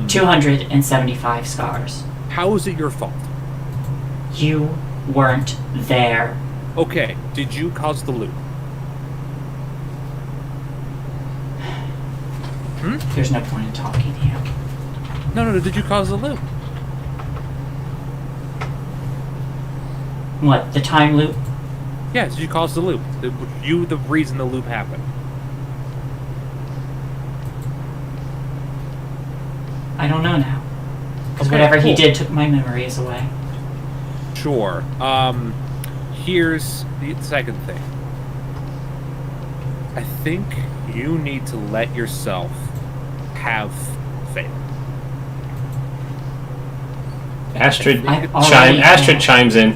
275 scars. How is it your fault? You weren't there. Okay, did you cause the loop? There's no point in talking to you. No, did you cause the loop? What, the time loop? Yeah, so you caused the loop. The reason the loop happened. I don't know now. Because Okay, whatever he cool. did took my memories away. Sure. Here's the second thing. I think you need to let yourself have faith. Astrid I've already- chimes in.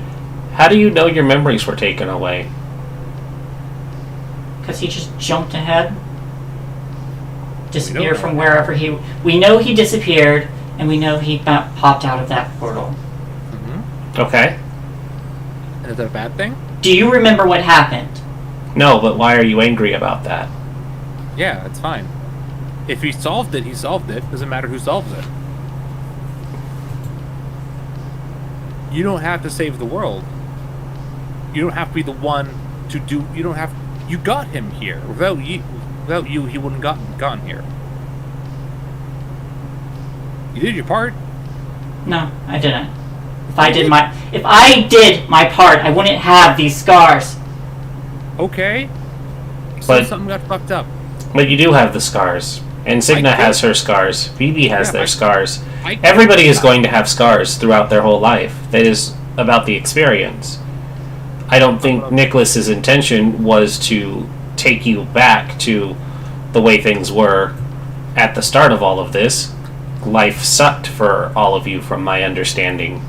How do you know your memories were taken away? Because he just jumped ahead. Disappeared know from that. wherever he... We know he disappeared, and we know he got popped out of that portal. Mm-hmm. Okay. And is that a bad thing? Do you remember what happened? No, but why are you angry about that? Yeah, it's fine. If he solved it, he solved it. Doesn't matter who solves it. You don't have to save the world. You don't have to be the one to do... You don't have... You got him here. Without you, he wouldn't gotten here. You did your part. No, I didn't. If I did my part, I wouldn't have these scars. Okay. So But- something got fucked up. But you do have the scars. And Signa I do. has her scars. Phoebe has Yeah, their scars. I- Everybody is going to have scars throughout their whole life. That is about the experience. I don't think Nicholas's intention was to take you back to the way things were at the start of all of this. Life sucked for all of you, from my understanding.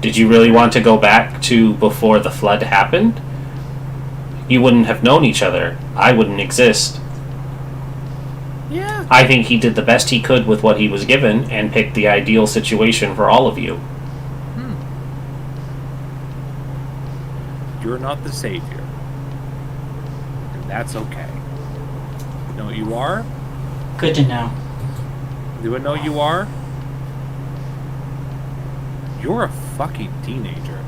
Did you really want to go back to before the flood happened? You wouldn't have known each other. I wouldn't exist. Yeah. I think he did the best he could with what he was given and picked the ideal situation for all of you. You're not the savior. And that's okay. You know what you are? Good to know. Do I know you are? You're a fucking teenager.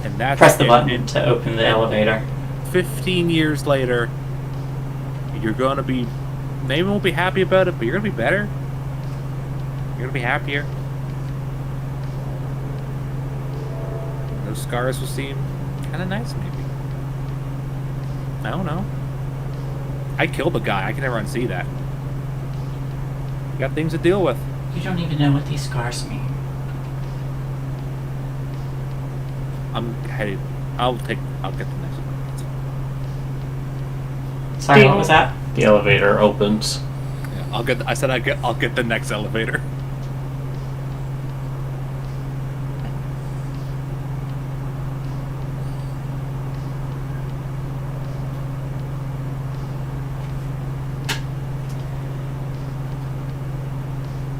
And that's Press the it. button And to open the elevator. 15 years later, you're gonna be... Maybe won't be happy about it, but you're gonna be better. You're gonna be happier. Those scars will seem kind of nice, maybe. I don't know. I killed a guy. I can never unsee that. You got things to deal with. You don't even know what these scars mean. I'm headed. I'll get the next one. Sorry, what was that? The elevator opens. Yeah, I'll get the next elevator.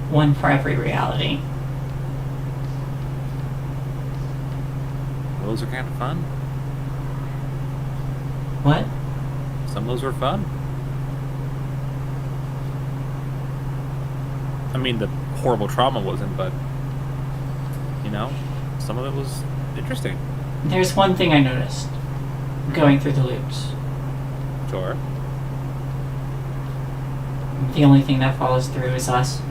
One for every reality. Those are kind of fun. What? Some of those were fun. I mean, the horrible trauma wasn't, but you know, some of it was interesting. There's one thing I noticed going through the loops. Sure. The only thing that follows through is us.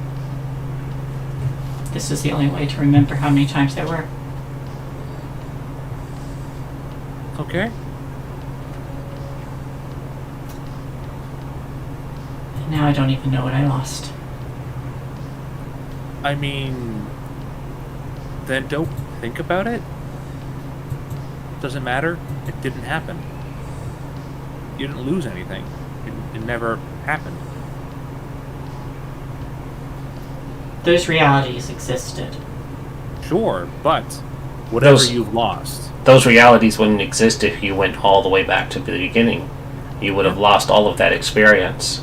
This is the only way to remember how many times there were. Okay. And now I don't even know what I lost. I mean, then don't think about it. Doesn't matter. It didn't happen. You didn't lose anything. It never happened. Those realities existed. Sure, but whatever Those- you've lost. Those realities wouldn't exist if you went all the way back to the beginning. You would have lost all of that experience.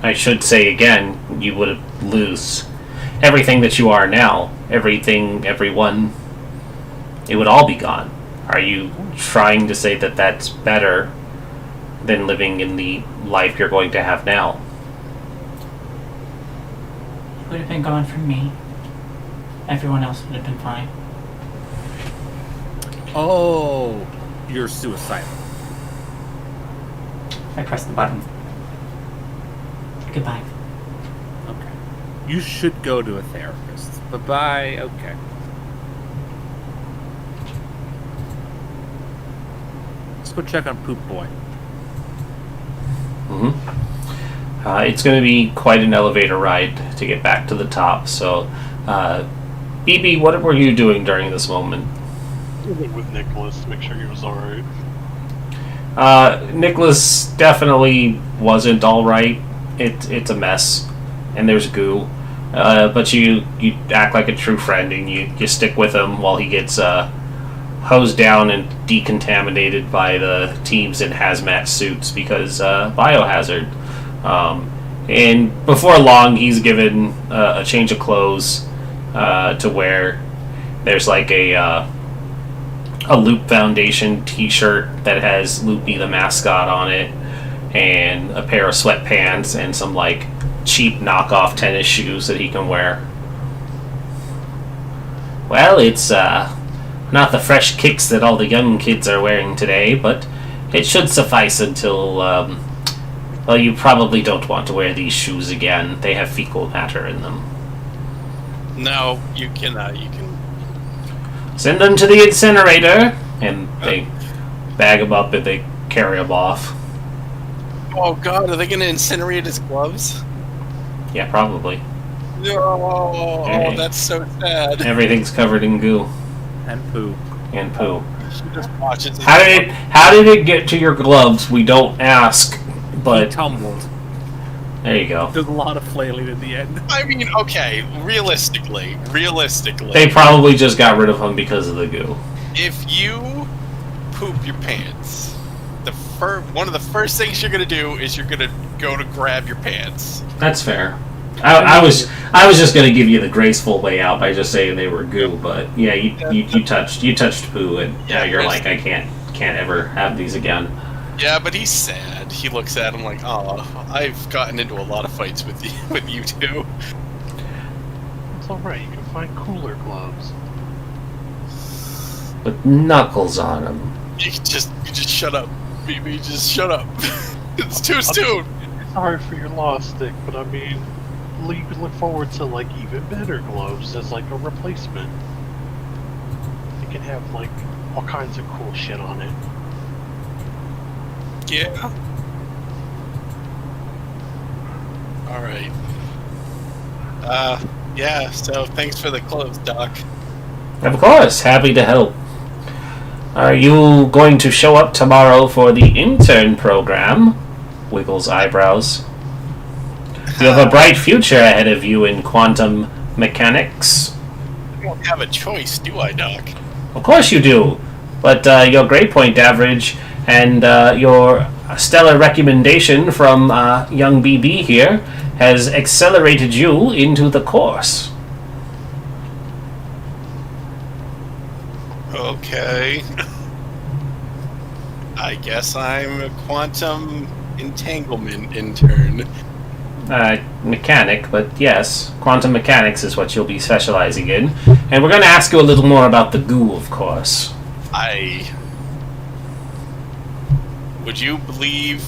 I should say again, you would lose everything that you are now. Everything, everyone. It would all be gone. Are you trying to say that that's better than living in the life you're going to have now? It would have been gone from me. Everyone else would have been fine. Oh, you're suicidal. I pressed the button. Goodbye. Okay. You should go to a therapist. Bye-bye. Okay. Let's go check on Poop Boy. It's going to be quite an elevator ride to get back to the top. So, BB, what were you doing during this moment? I went with Nicholas to make sure he was alright. Nicholas definitely wasn't alright. It's a mess, and there's goo. But you act like a true friend, and you stick with him while he gets hosed down and decontaminated by the teams in hazmat suits because biohazard. And before long, he's given a change of clothes to wear. There's like a Loop Foundation t-shirt that has Loopy the mascot on it, and a pair of sweatpants and some like cheap knockoff tennis shoes that he can wear. Well, it's not the fresh kicks that all the young kids are wearing today, but it should suffice until, well, you probably don't want to wear these shoes again. They have fecal matter in them. No, you cannot. You can... Send them to the incinerator, and they bag them up and they carry them off. Oh god, are they going to incinerate his gloves? Yeah, probably. No, Hey. That's so sad. Everything's covered in goo. And poo. And poo. She just watches it. How did it get to your gloves? We don't ask, but He tumbled. there you go. There's a lot of flailing in the end. I mean, okay, realistically, They probably just got rid of him because of the goo. if you poop your pants, one of the first things you're gonna do is you're gonna go to grab your pants. That's fair. I was just gonna give you the graceful way out by just saying they were goo, but yeah, you touched poo, and now you're like, I can't ever have these again. Yeah, but he's sad. He looks at him like, oh, I've gotten into a lot of fights with you two. It's alright, you can find cooler gloves. With knuckles on them. You just shut up, BB. Just shut up. It's too soon. Sorry for your loss, Stick, but I mean, you could look forward to like even better gloves as like a replacement. They can have like all kinds of cool shit on it. Yeah. All right. Yeah. So thanks for the clothes, Doc. Of course, happy to help. Are you going to show up tomorrow for the intern program? Wiggles eyebrows. You have a bright future ahead of you in quantum mechanics. I don't have a choice, do I, Doc? Of course you do. But your grade point average and your stellar recommendation from young BB here has accelerated you into the course. Okay. I guess I'm a quantum entanglement intern. Mechanic, but yes, quantum mechanics is what you'll be specializing in. And we're going to ask you a little more about the goo, of course. Would you believe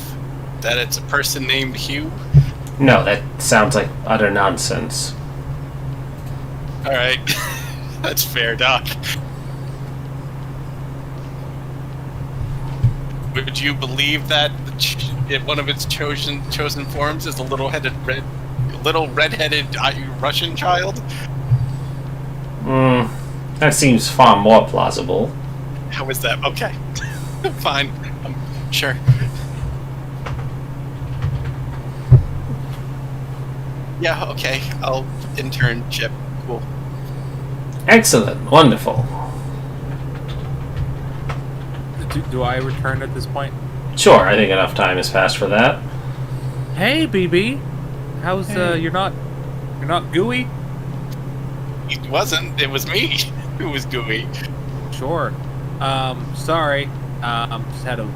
that it's a person named Hugh? No, that sounds like utter nonsense. Alright. That's fair, Doc. Would you believe that one of its chosen forms is a little red-headed Russian child? That seems far more plausible. How is that? Okay. Fine. Sure. Yeah, okay. I'll internship. Cool. Excellent. Wonderful. Do I return at this point? Sure, I think enough time has passed for that. Hey, BB. How's you're not gooey? It wasn't. It was me who was gooey. Sure. Sorry. Just had a.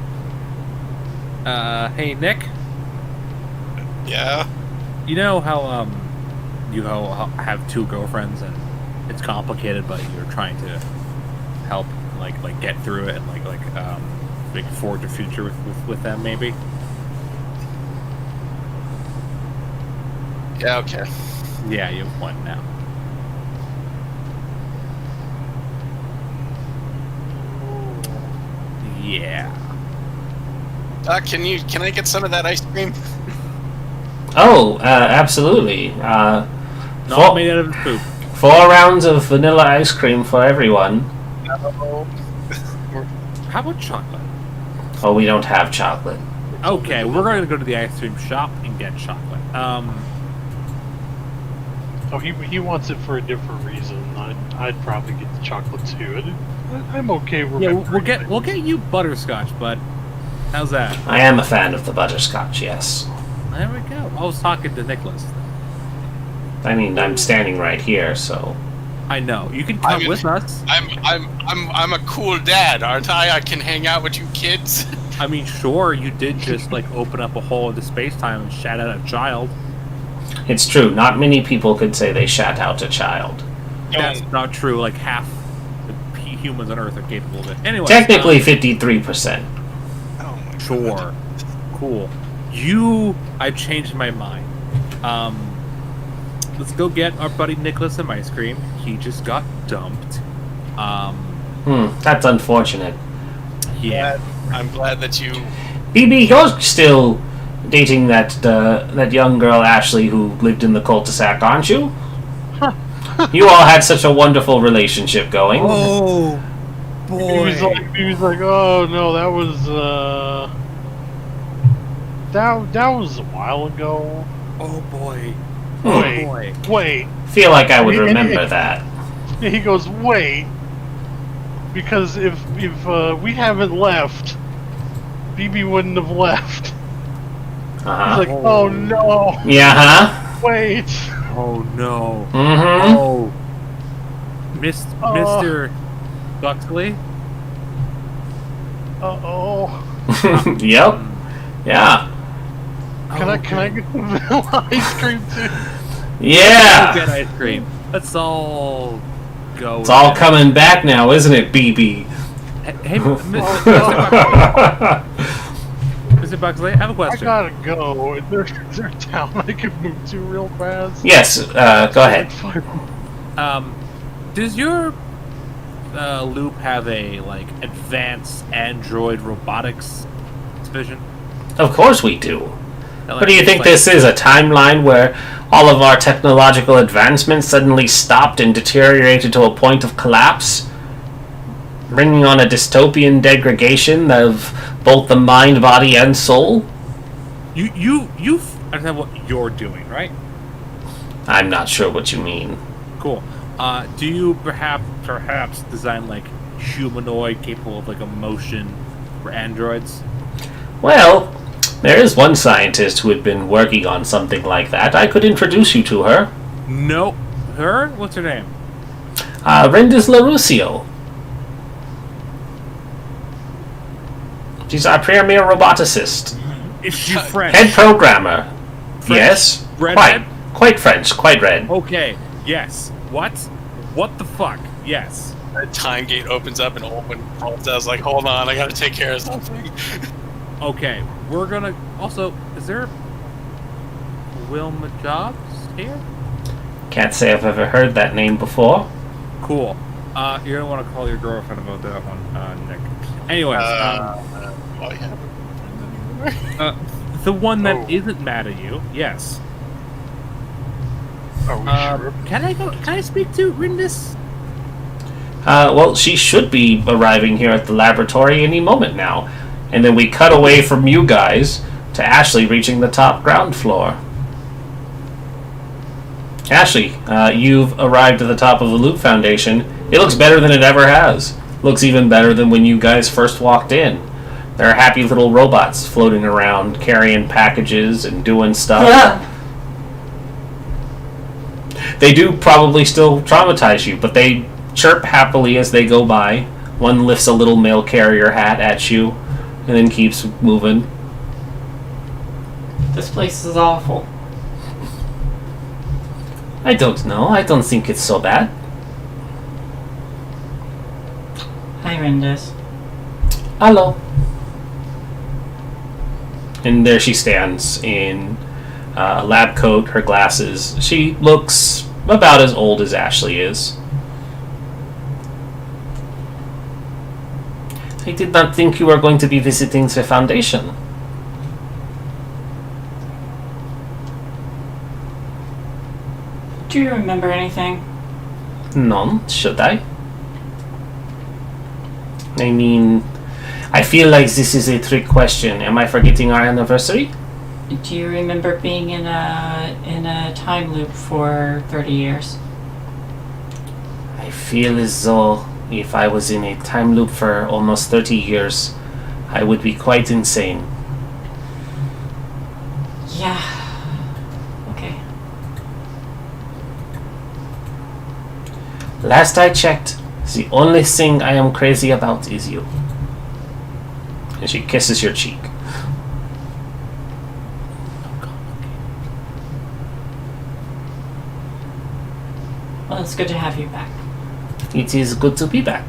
Hey, Nick. Yeah. You know how you have two girlfriends and it's complicated, but you're trying to help like get through it and like forge a future with them maybe. Yeah. Okay. Yeah, you have 1 now. Yeah. Can I get some of that ice cream? Oh, absolutely. Not made out of poop. 4 rounds of vanilla ice cream for everyone. No. How about chocolate? Oh, we don't have chocolate. Okay, we're going to go to the ice cream shop and get chocolate. Oh, he wants it for a different reason. I'd probably get the chocolate too. I'm okay with Yeah, we'll get you butterscotch, bud. How's that? I am a fan of the butterscotch, yes. There we go. I was talking to Nicholas. I mean, I'm standing right here, so... I know. You can come with us. I'm a cool dad, aren't I? I can hang out with you kids. I mean, sure, you did just, like, open up a hole into space-time and shout out a child. It's true. Not many people could say they shat out a child. That's not true. Like, half the humans on Earth are capable of it. Anyway. Technically, 53%. Oh my Sure. God. Cool. I've changed my mind. Let's go get our buddy Nicholas some ice cream. He just got dumped. That's unfortunate. Yeah. I'm glad that you... BB, you're still dating that young girl Ashley who lived in the cul-de-sac, aren't you? You all had such a wonderful relationship going. Oh, boy. He was like, oh no, that was a while ago. Oh, boy. Wait. Feel like I would remember that. He goes, wait, because if we haven't left, BB wouldn't have left. Uh-huh. He's like, oh no. Yeah, huh? Wait. Oh, no. Mm-hmm. Oh. Mr. Buxley? Uh-oh. Yep. Yeah. Can I get some vanilla ice cream too? Yeah. Get ice cream. Let's all go. It's all coming back now, isn't it, BB? Hey, Mr. Buxley, I have a I question. gotta go. Is there a town I can move to real fast? Yes, go ahead. Does your loop have a, like, advanced android robotics division? Of course we do. Like, What do you think this is, a timeline where all of our technological advancements suddenly stopped and deteriorated to a point of collapse? Bringing on a dystopian degradation of both the mind, body, and soul? You understand what you're doing, right? I'm not sure what you mean. Cool. Do you perhaps design, like, humanoid capable of, like, emotion for androids? Well, there is one scientist who had been working on something like that. I could introduce you to her. No. Her? What's her name? Rendis LaRussio. She's our premier roboticist. Is she French? Head programmer. French? Yes. Redhead? Quite French. Quite red. Okay. Yes. What? What the fuck? Yes. The time gate opens up and Owen falls out. I was like, hold on, I gotta take care of something. Okay. We're gonna... Also, is there... Wilma Jobs here? Can't say I've ever heard that name before. Cool. You're gonna want to call your girlfriend about that one, Nick. Anyways, Oh, yeah. the one that isn't mad at you, yes. Are we sure? Can I speak to Rindis? Well, she should be arriving here at the laboratory any moment now. And then we cut away from you guys to Ashley reaching the top ground floor. Ashley, you've arrived at the top of the Loop Foundation. It looks better than it ever has. Looks even better than when you guys first walked in. There are happy little robots floating around, carrying packages and doing stuff. Yeah. They do probably still traumatize you, but they chirp happily as they go by. One lifts a little mail carrier hat at you, and then keeps moving. This place is awful. I don't know. I don't think it's so bad. Hi, Rindis. Hello. And there she stands in A lab coat, her glasses. She looks about as old as Ashley is. I did not think you were going to be visiting the Foundation. Do you remember anything? None, should I? I mean, I feel like this is a trick question. Am I forgetting our anniversary? Do you remember being in a time loop for 30 years? I feel as though if I was in a time loop for almost 30 years, I would be quite insane. Yeah. Okay. Last I checked, the only thing I am crazy about is you. And she kisses your cheek. Well, it's good to have you back. It is good to be back.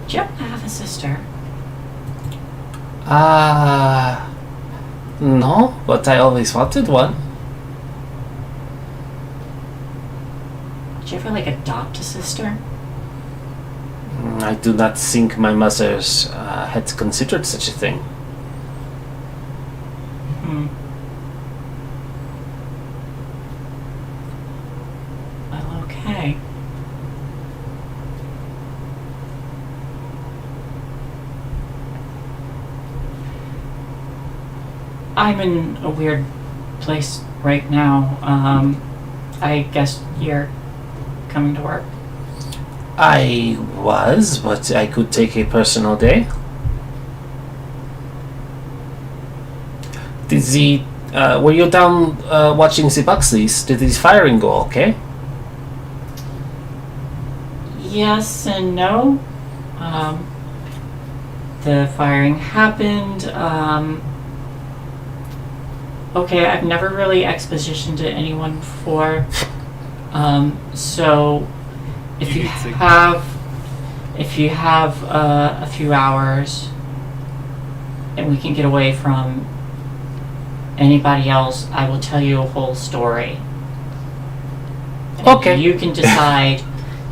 Do you happen to have a sister? No, but I always wanted one. Did you ever, like, adopt a sister? I do not think my mother's had considered such a thing. Well, okay. I'm in a weird place right now. I guess you're coming to work. I was, but I could take a personal day. Were you down watching the Buxleys? Did the firing go okay? Yes and no. The firing happened. Okay, I've never really expositioned to anyone before. So if you have a few hours and we can get away from anybody else, I will tell you a whole story. And okay. You can decide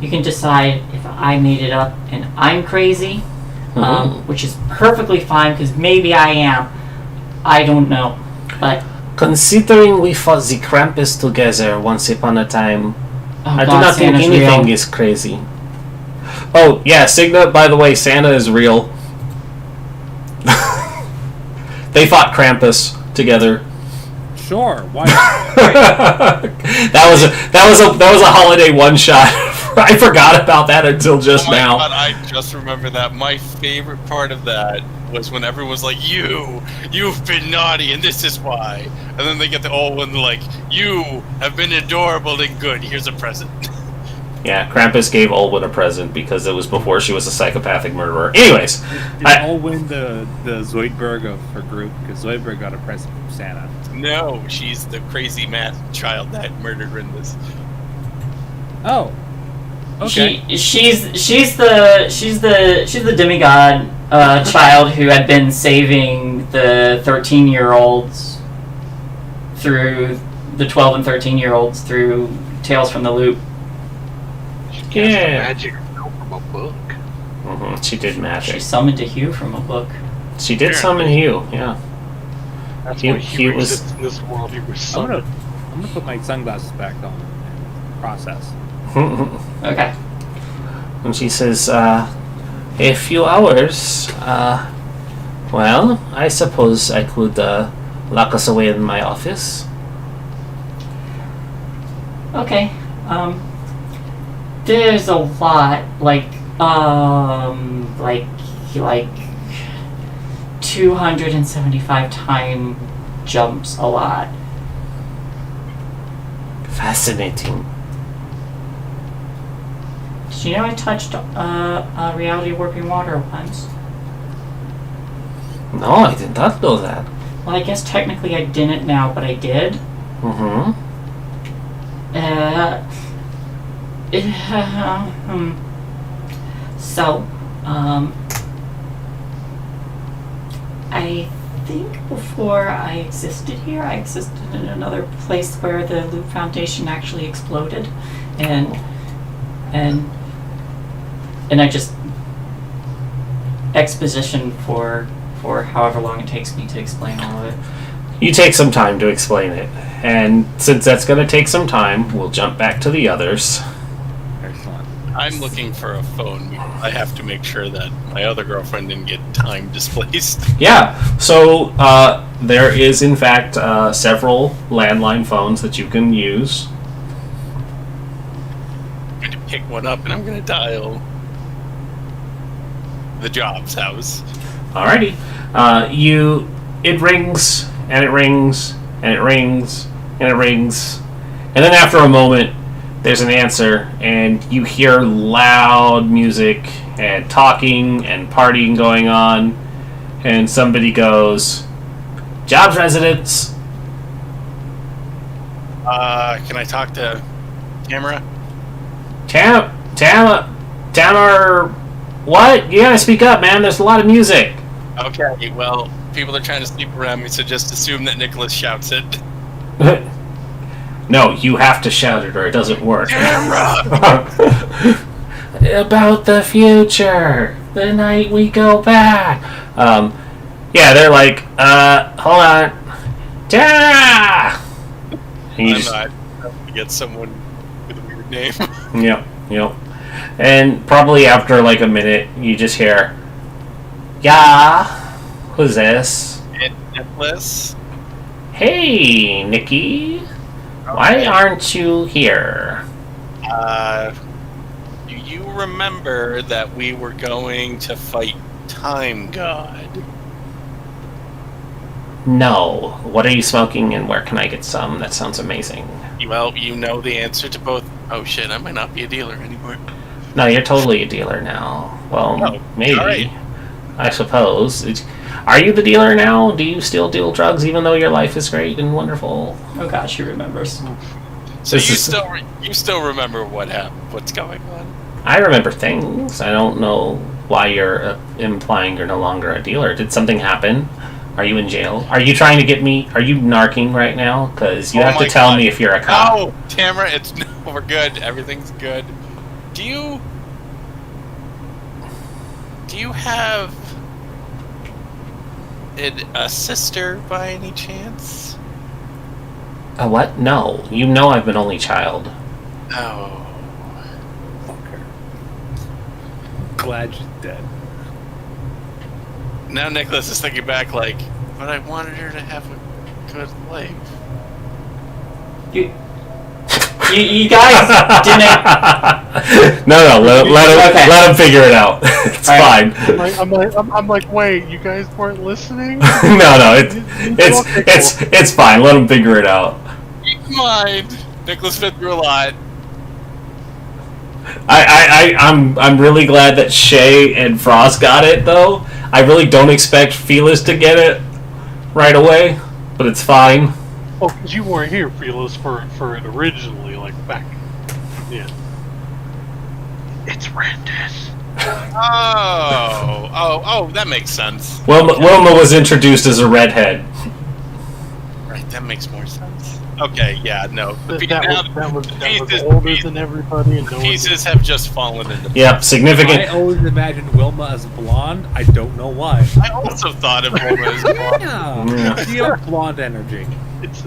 if I made it up and I'm crazy, which is perfectly fine because maybe I am. I don't know. But considering we fought the Krampus together once upon a time, I do God, not think Santa's anything real. is crazy. Oh, yeah, Signa, by the way, Santa is real. They fought Krampus together. Sure, why not? that was a holiday one shot. I forgot about that until just now. God, I just remember that. My favorite part of that was when everyone was like, you've been naughty and this is why. And then they get the old one like, you have been adorable and good, here's a present. Yeah, Krampus gave Olwen a present because it was before she was a psychopathic murderer. Anyways. Did Olwen the Zoidberg of her group? Because Zoidberg got a present from Santa. No, she's the crazy mad child that murdered Rindus. Oh. Okay. She's the demigod child who had been saving the 13-year-olds through the 12 and 13-year-olds through Tales from the Loop. She cast the magic from a book. Mm-hmm. She did magic. She summoned a Hugh from a book. She did summon Hugh, yeah. That's He- why he he was- exists in this world. He was I'm summoned. gonna put my sunglasses back on and process. Okay. And she says, a few hours, well, I suppose I could lock us away in my office. Okay. There's a lot, like 275 time jumps a lot. Fascinating. Did you know I touched reality warping water once? No, I did not know that. Well, I guess technically I didn't now, but I did. Mm-hmm. So, I think before I existed here, I existed in another place where the Loop Foundation actually exploded, and I just exposition for however long it takes me to explain all of it. You take some time to explain it, and since that's going to take some time, we'll jump back to the others. Excellent. I'm looking for a phone. I have to make sure that my other girlfriend didn't get time displaced. Yeah, so there is in fact several landline phones that you can use. I'm going to pick one up and I'm going to dial the Jobs house. Alrighty. It rings, and it rings, and it rings, and it rings. And then after a moment, there's an answer, and you hear loud music, and talking, and partying going on. And somebody goes, "Jobs residents." Can I talk to Tamara? Tamara, what? You gotta speak up, man. There's a lot of music. Okay, well, people are trying to sleep around me, so just assume that Nicholas shouts it. No, you have to shout it or it doesn't work. Tamara! About the future. The night we go back. Yeah, they're like, hold on. Tamara! And you I'm just, not going to get someone with a weird name. Yep. And probably after like a minute, you just hear, "Yeah, who's this?" And Nicholas? Hey, Nikki. Why aren't you here? Do you remember that we were going to fight Time God? No. What are you smoking and where can I get some? That sounds amazing. Well, you know the answer to both. Oh shit, I might not be a dealer anymore. No, you're totally a dealer now. Well, Oh, maybe. alright. I suppose. Are you the dealer now? Do you still deal drugs even though your life is great and wonderful? Oh gosh, she remembers. So This you is- still remember what happened? What's going on? I remember things. I don't know why you're implying you're no longer a dealer. Did something happen? Are you in jail? Are you trying to get me? Are you narking right now? Because you Oh have to my tell God. me if you're a cop. No, Tamara, we're good. Everything's good. Do you have a sister by any chance? A what? No. You know I've been only child. Oh. Glad she's dead. Now Nicholas is thinking back like, but I wanted her to have a good life. You guys didn't. No, let him figure it out. It's Alright. fine. I'm like, wait, you guys weren't listening? No, it's fine. Let him figure it out. Keep in mind, Nicholas been through a lot. I'm really glad that Shay and Frost got it though. I really don't expect Felis to get it right away, but it's fine. Oh, because you weren't here, Felis, for it originally, like back. Yeah. It's Randis. Oh, that makes sense. Wilma was introduced as a redhead. Right, that makes more sense. Okay, yeah, no. The That was pieces- older than everybody, and no one pieces have just fallen into Yep, I significant. always imagined Wilma as blonde. I don't know why. I also thought of Wilma as blonde. Yeah, she has blonde energy. It's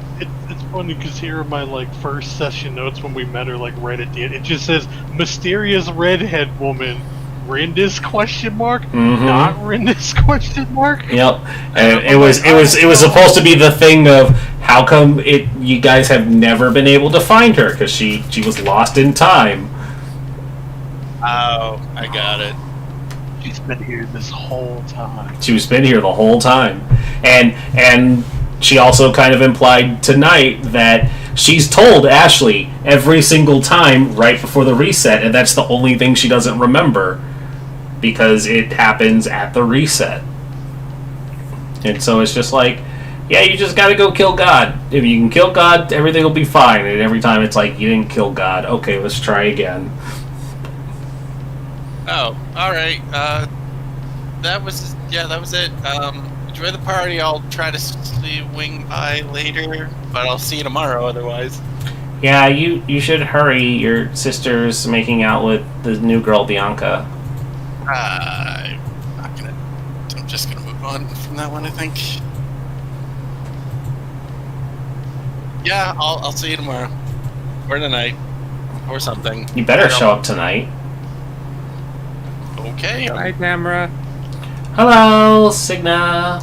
funny because here are my like first session notes when we met her, like right at the end. It just says mysterious redhead woman, Rindis question mark, Mhm. not Rindis question mark. Yep, and it was supposed to be the thing of how come you guys have never been able to find her because she was lost in time. Oh, I got it. She's been here this whole time. She's been here the whole time, and she also kind of implied tonight that she's told Ashley every single time right before the reset, and that's the only thing she doesn't remember because it happens at the reset. And so it's just like, yeah, you just gotta go kill God. If you can kill God, everything will be fine. And every time it's like, you didn't kill God. Okay, let's try again. Oh, all right. That was it. Enjoy the party. I'll try to wing by later, but I'll see you tomorrow. Otherwise. Yeah, you should hurry. Your sister's making out with the new girl Bianca. I'm just gonna move on from that one. I think. Yeah, I'll see you tomorrow, or tonight, or something. You better show up tonight. Okay. Hi, Tamara. Hello, Signa.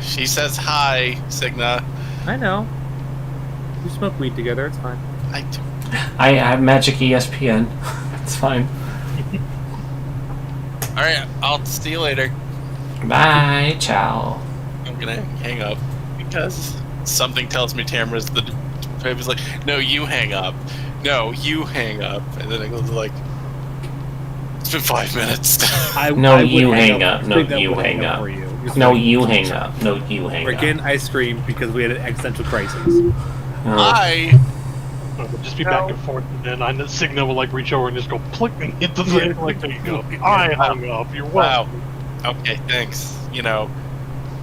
She says hi, Signa. I know. We smoke weed together. It's fine. I do. I have Magic ESPN. It's fine. All right, I'll see you later. Bye, ciao. I'm gonna hang up because something tells me Tamara's the type is like, no, you hang up. No, you hang up. And then it goes like, it's been 5 minutes. No, you hang up. No, Signa you would hang up. for you. No, you hang up. No, you hang We're up. getting ice cream because we had an existential crisis. I We'll just be back and forth, and then I know Signa will like reach over and just go plick and hit the thing. Like, there you go. I hung up. You're welcome. wow. Okay, thanks. You know,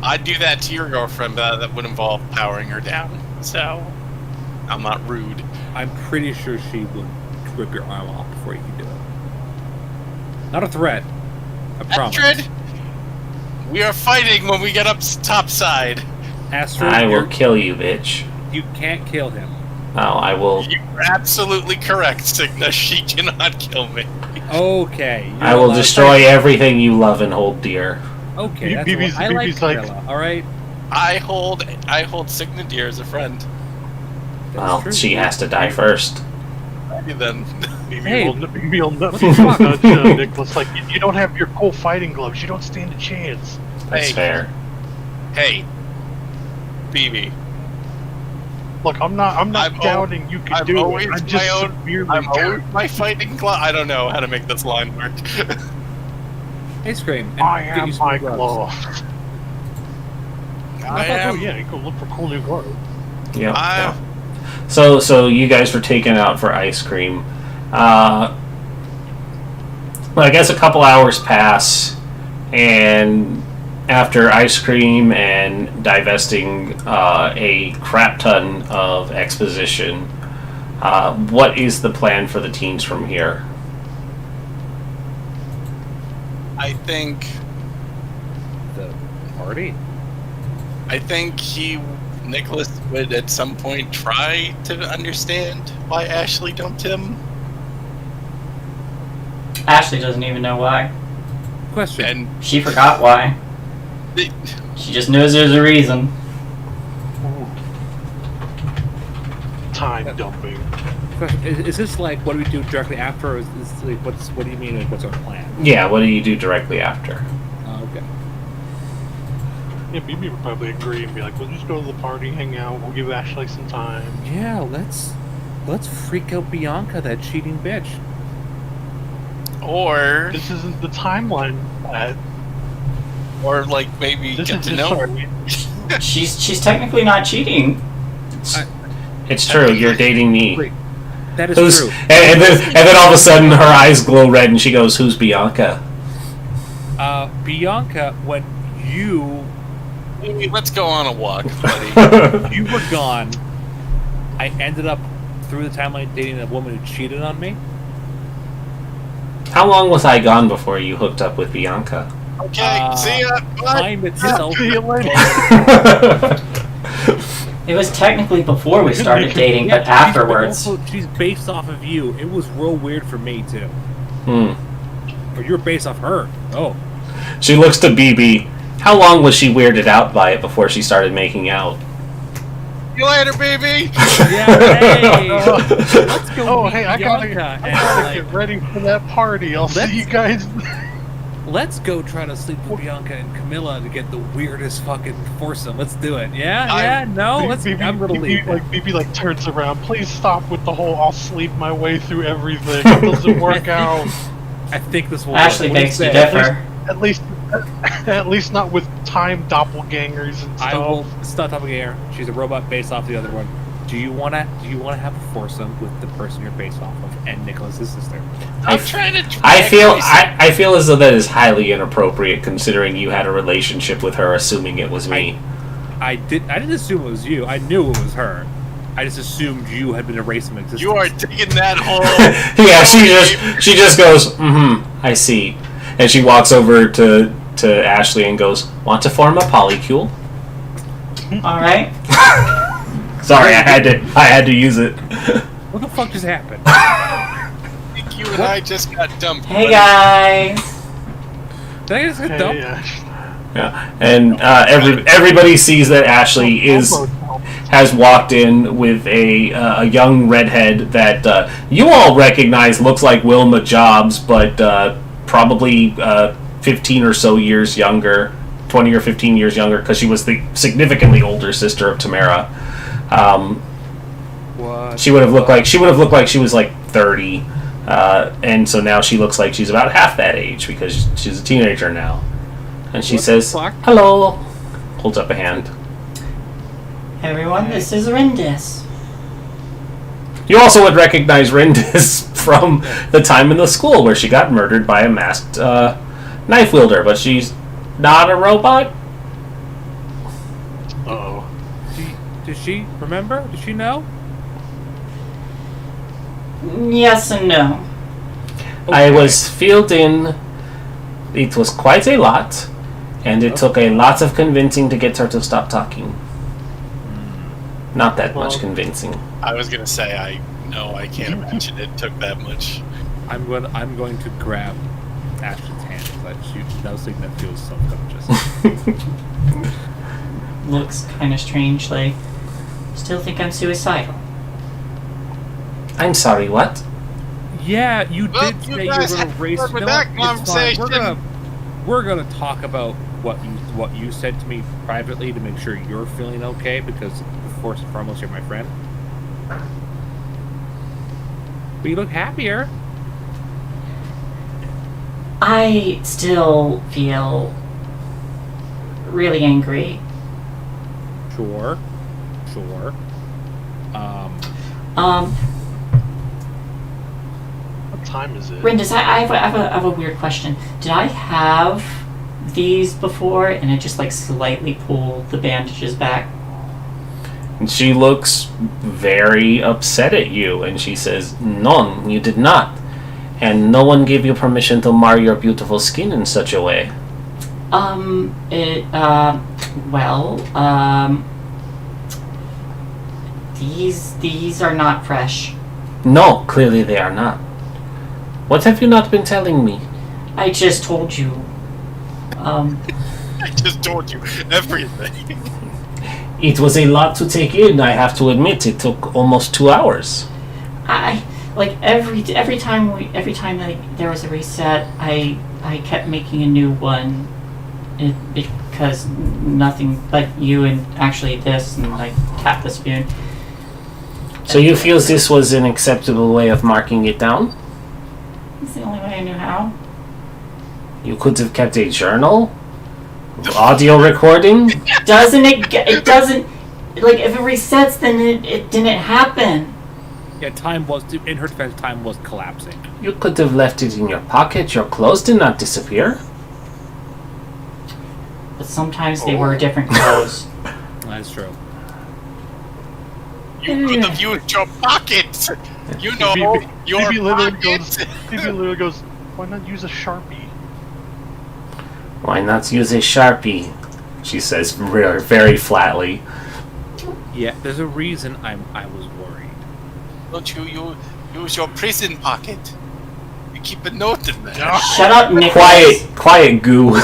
I'd do that to your girlfriend, but that would involve powering her down. So I'm not rude. I'm pretty sure she would rip your arm off before you can do it. Not a threat. I promise. Astrid, we are fighting when we get up topside. Astrid, I will kill you, bitch. you can't kill him. Oh, I will. You're absolutely correct, Signa. She cannot kill me. Okay. I will destroy everything you love and hold dear. Okay, that's BB's I like like- Camilla, all right? I hold Signa dear as a friend. That's Well, true. she has to die first. Then Hey, BB will what the fuck? nudge Nicholas like, you don't have your cool fighting gloves. You don't stand a chance. That's Hey. fair. hey, BB. Look, I'm not I'm doubting you can I'm do always it. I'm just my own- severely I'm always doubting. my fighting glove. I don't know how to make this line work. Ice cream. And I get you am some my gloves. glove. I Oh am. yeah, you go look for cool new gloves. Yep. I- Yeah. So you guys were taken out for ice cream. Well, I guess a couple hours pass, and after ice cream and divesting a crap ton of exposition, what is the plan for the teens from here? I think The party? Nicholas would at some point try to understand why Ashley dumped him, Ashley doesn't even know why. Question. and She forgot why. the, She just knows there's a reason. Time dumping. Question. Is this like what do we do directly after, or is this like what do you mean, like what's our plan? Yeah, what do you do directly after? Okay. Yeah, BB would probably agree and be like, we'll just go to the party, hang out, we'll give Ashley some time. Yeah, let's freak out Bianca, that cheating bitch. or This isn't the timeline for that. like maybe This get is to just know our- her. She's technically not cheating. It's true. You're dating me. Wait, that is Who's, true. and then all of a sudden her eyes glow red and she goes, "Who's Bianca?" Bianca, when you Let's go on a walk, buddy. you were gone, I ended up through the timeline dating a woman who cheated on me. How long was I gone before you hooked up with Bianca? Okay, see ya. Bye. Time itself. See you later. It was technically before we started dating, Yeah, but afterwards. she's based off of you. It was real weird for me too. Hmm. Or you're based off her. Oh, She looks to BB. How long was she weirded out by it before she started making out? See you later, baby. yeah. Hey, let's go. Oh, meet hey, I Bianca gotta and, get ready for that party. I'll see you guys. let's go try to sleep with Bianca and Camilla to get the weirdest fucking foursome. Let's do it. Yeah, no. I'm gonna leave. BB like turns around. Please stop with the whole "I'll sleep my way through everything." It doesn't work out. I think this will. Ashley work. What do you begs to say? differ. At least not with time doppelgangers and stuff. I will stop talking air. She's a robot based off the other one. Do you wanna have a foursome with the person you're based off of and Nicholas's sister? I'm trying to. I feel as though that is highly inappropriate, considering you had a relationship with her, assuming it was me. I didn't assume it was you. I knew it was her. I just assumed you had been erased from existence. You are digging that hole. Yeah, she just goes, I see. And she walks over to Ashley and goes, want to form a polycule? Alright. Sorry, I had to use it. What the fuck just happened? I think you and I just got dumped. Hey guys! Did I just get dumped? Yeah, and everybody sees that Ashley has walked in with a young redhead that you all recognize looks like Wilma Jobs, but probably 15 or so years younger, 20 or 15 years younger, because she was the significantly older sister of Tamara. She would have looked like she was like 30, and so now she looks like she's about half that age because she's a teenager now. And she says, "Hello," holds up a hand. Everyone, this is Rindis. You also would recognize Rindis from the time in the school where she got murdered by a masked knife wielder, but she's not a robot. Uh-oh. Does she remember? Does she know? Yes and no. Okay. I was filled in. It was quite a lot, and it took a lot of convincing to get her to stop talking. Not that much convincing. I was gonna say I can't imagine it took that much. I'm going to grab Ashton's hand because she's noticing that feels self-conscious. Looks kind of strangely. Still think I'm suicidal. I'm sorry, what? Yeah, you Well, did you say you were guys going to had race. fun with No, that it's fine. conversation. We're gonna talk about what you said to me privately to make sure you're feeling okay, because first and foremost you're my friend. But you look happier. I still feel really angry. Sure. What time is it? Rindis, I have a weird question. Did I have these before and I just like slightly pulled the bandages back? And she looks very upset at you, and she says, "No, you did not. And no one gave you permission to mar your beautiful skin in such a way." These are not fresh. No, clearly they are not. What have you not been telling me? I just told you. I just told you everything. It was a lot to take in, I have to admit. It took almost 2 hours. I like every time there was a reset, I kept making a new one, because nothing but you and actually this, and I tapped the spoon. So you feel this was an acceptable way of marking it down? It's the only way I knew how. You could have kept a journal? Audio recording? It doesn't, like, if it resets, then it didn't happen. Yeah, time was, in her defense, time was collapsing. You could have left it in your pocket. Your clothes did not disappear. But sometimes they were different clothes. That's true. You could have used your pockets. You know, your Phoebe pockets. literally goes, why not use a Sharpie? Why not use a Sharpie? She says very, very flatly. Yeah, there's a reason I was worried. Don't you use your prison pocket? You keep a note in there. Shut up, Nicholas. Quiet goo.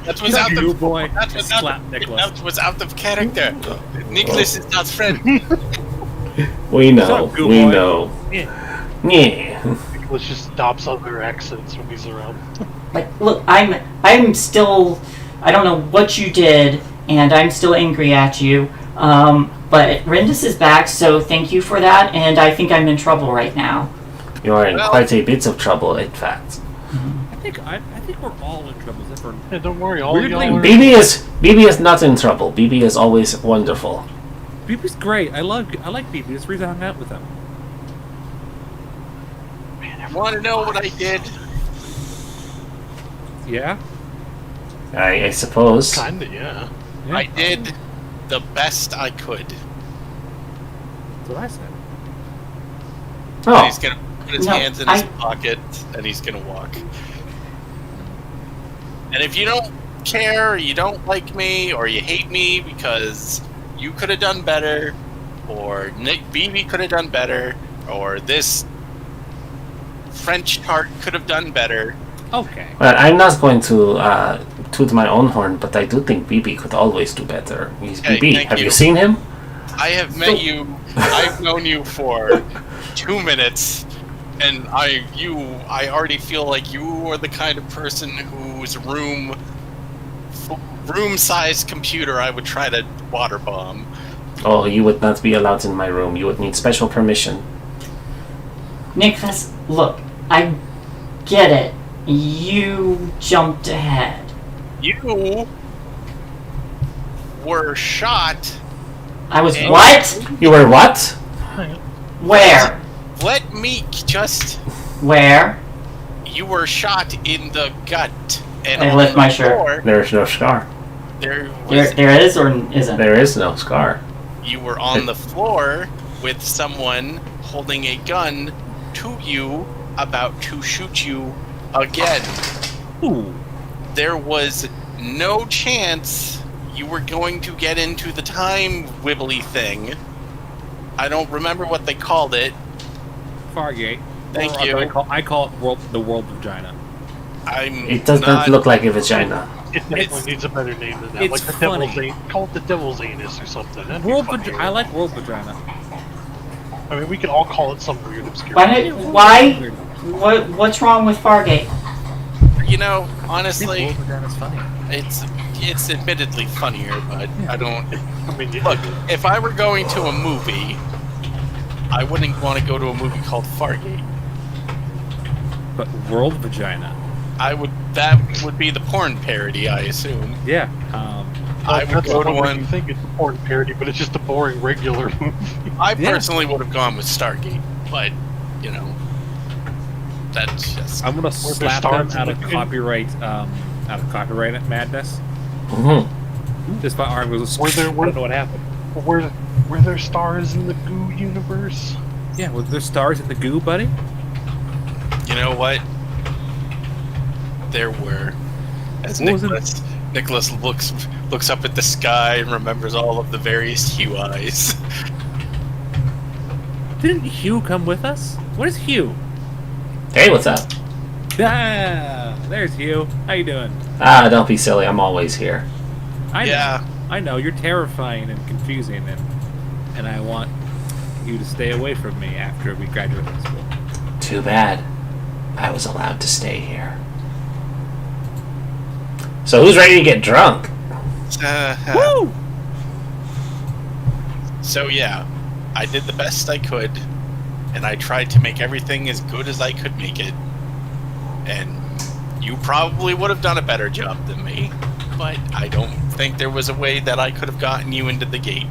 That was out You of boy. that was Slap out, Nicholas. that was out of character. Nicholas is not friend. We know. Shut up, goo We boy. know. Yeah. Yeah. Let's just adopts other accents when he's around. Like, look, I'm still, I don't know what you did, and I'm still angry at you. But Rindis is back, so thank you for that. And I think I'm in trouble right now. You are in quite a bit of trouble, in fact. I think we're all in trouble. Except for Yeah, don't worry, all Weirdly, y'all are... BB is not in trouble. BB is always wonderful. BB's great. I like BB. That's the reason I hung out with him. You want to know what I did? Yeah? I suppose. Kinda, yeah. I did the best I could. That's what I said. And Oh, he's gonna put his hands in his pocket, and he's gonna walk. And if you don't care, or you don't like me, or you hate me because you could have done better, or Nick BB could have done better, or this French tart could have done better. Okay. well, I'm not going to toot my own horn, but I do think BB could always do better. He's Hey, BB. thank Have you you. seen him? I have met you. I've known you for 2 minutes, and I already feel like you are the kind of person whose room-sized computer I would try to water bomb. Oh, you would not be allowed in my room. You would need special permission. Nicholas, look, I get it. You jumped ahead. You were shot. I was And- what? You were what? Where? Let me just. Where? You were shot in the gut. And I on lift the my shirt. floor, There's no scar. There was, There is or isn't? There is no scar. you were on the floor with someone holding a gun to you, about to shoot you again. Ooh. There was no chance you were going to get into the time wibbly thing. I don't remember what they called it. Fargate. Thank Or you. I call it the world vagina. It does not look like a vagina. It definitely It's- needs a better name than that. it's Like the funny. devil's call it the devil's anus or something. That'd be funnier. I like world vagina. I mean, we could all call it some weird obscure. Why? What's wrong with Fargate? You know, I think honestly, world vagina's funny. it's admittedly funnier, but I don't. I mean, Look, if I were going to a movie, I wouldn't want to go to a movie called Fargate. But world vagina. That would be the porn parody, I assume. Yeah. I would that's go the to one where you one. think it's a porn parody, but it's just a boring regular movie. I Yeah. personally would have gone with Stargate, but you know, that's just. I'm gonna there's slap them stars out in of the- copyright madness. Mm-hmm. This my arm was. Were there- I don't know what happened. Were there stars in the Goo universe? Yeah, were there stars in the goo, buddy? You know what? There were. As What was it? Nicholas looks up at the sky and remembers all of the various Hugh eyes. Didn't Hugh come with us? What is Hugh? Hey, what's up? Ah, there's Hugh. How you doing? Ah, don't be silly. I'm always here. I know. Yeah. I know you're terrifying and confusing, and I want you to stay away from me after we graduate from school. Too bad. I was allowed to stay here. So who's ready to get drunk? Woo! So yeah, I did the best I could, and I tried to make everything as good as I could make it. And you probably would have done a better job than me, but I don't think there was a way that I could have gotten you into the gate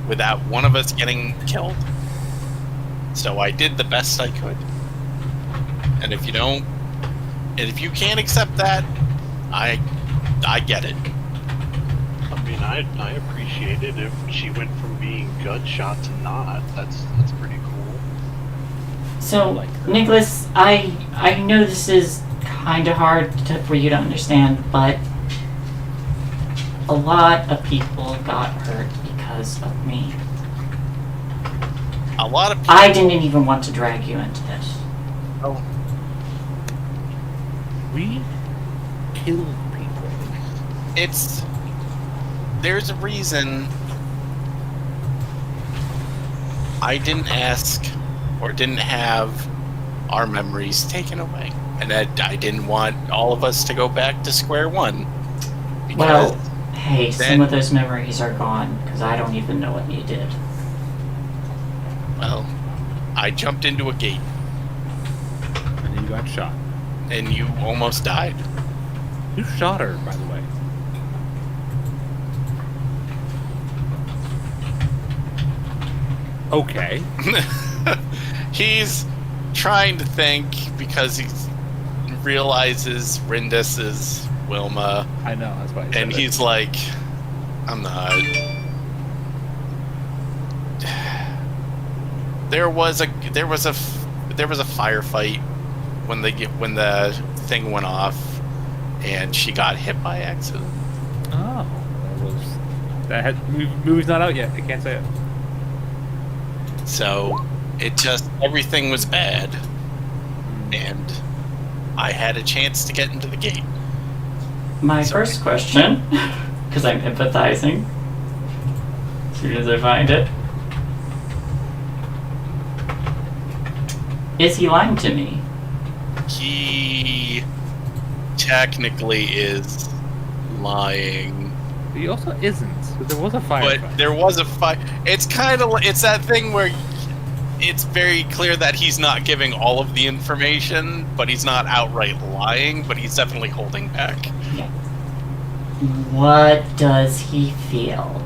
without one of us getting killed. So I did the best I could. And if you can't accept that, I get it. I mean, I appreciate it if she went from being gunshot to not. That's pretty cool. So, Nicholas, I know this is kind of hard for you to understand, but a lot of people got hurt because of me. A lot of people. I didn't even want to drag you into this. We kill people. There's a reason I didn't ask or didn't have our memories taken away. And I didn't want all of us to go back to square one. Because Well, hey, some then- of those memories are gone because I don't even know what you did. well, I jumped into a gate And then you got shot. and you almost died. Who shot her, by the way? Okay. He's trying to think because he realizes Rindis is Wilma. I know, that's why. And he's like, I'm not. There was a firefight when the thing went off, and she got hit by accident. Oh, movie's not out yet. I can't say it. So everything was bad, and I had a chance to get into the gate. My first question, because I'm empathizing as soon as I find it. Is he lying to me? He technically is lying. But he also isn't. There was a fire. But there was a fight. It's kind of it's that thing where it's very clear that he's not giving all of the information, but he's not outright lying, but he's definitely holding back. Yeah. What does he feel?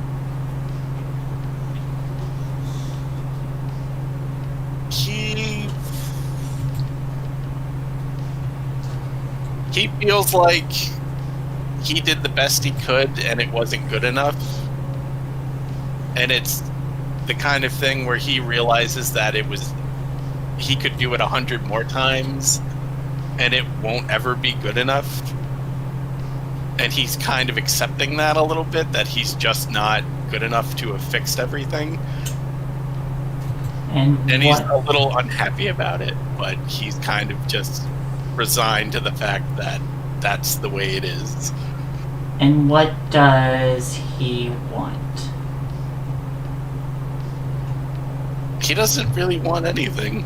He feels like he did the best he could and it wasn't good enough. And it's the kind of thing where he realizes that he could do it 100 more times and it won't ever be good enough. And he's kind of accepting that a little bit, that he's just not good enough to have fixed everything. And he's a little unhappy about it, but he's kind of just resigned to the fact that that's the way it is. And what does he want? He doesn't really want anything.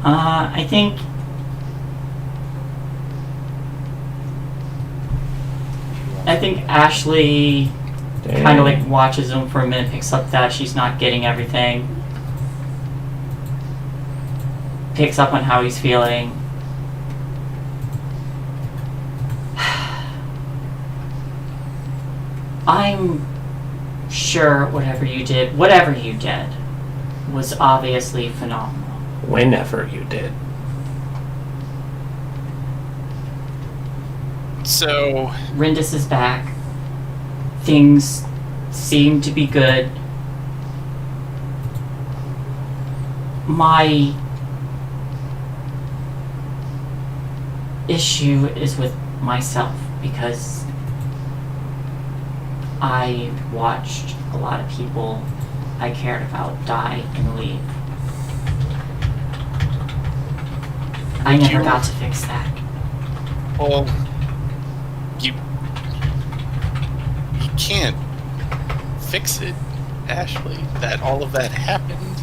I think Ashley kind of like watches him for a minute, picks up that she's not getting everything, picks up on how he's feeling. I'm sure whatever you did was obviously phenomenal. Whenever you did. So Rindis is back. Things seem to be good. My issue is with myself because I watched a lot of people I cared about die and leave. I never got to fix that. Well, you can't fix it, Ashley. That all of that happened.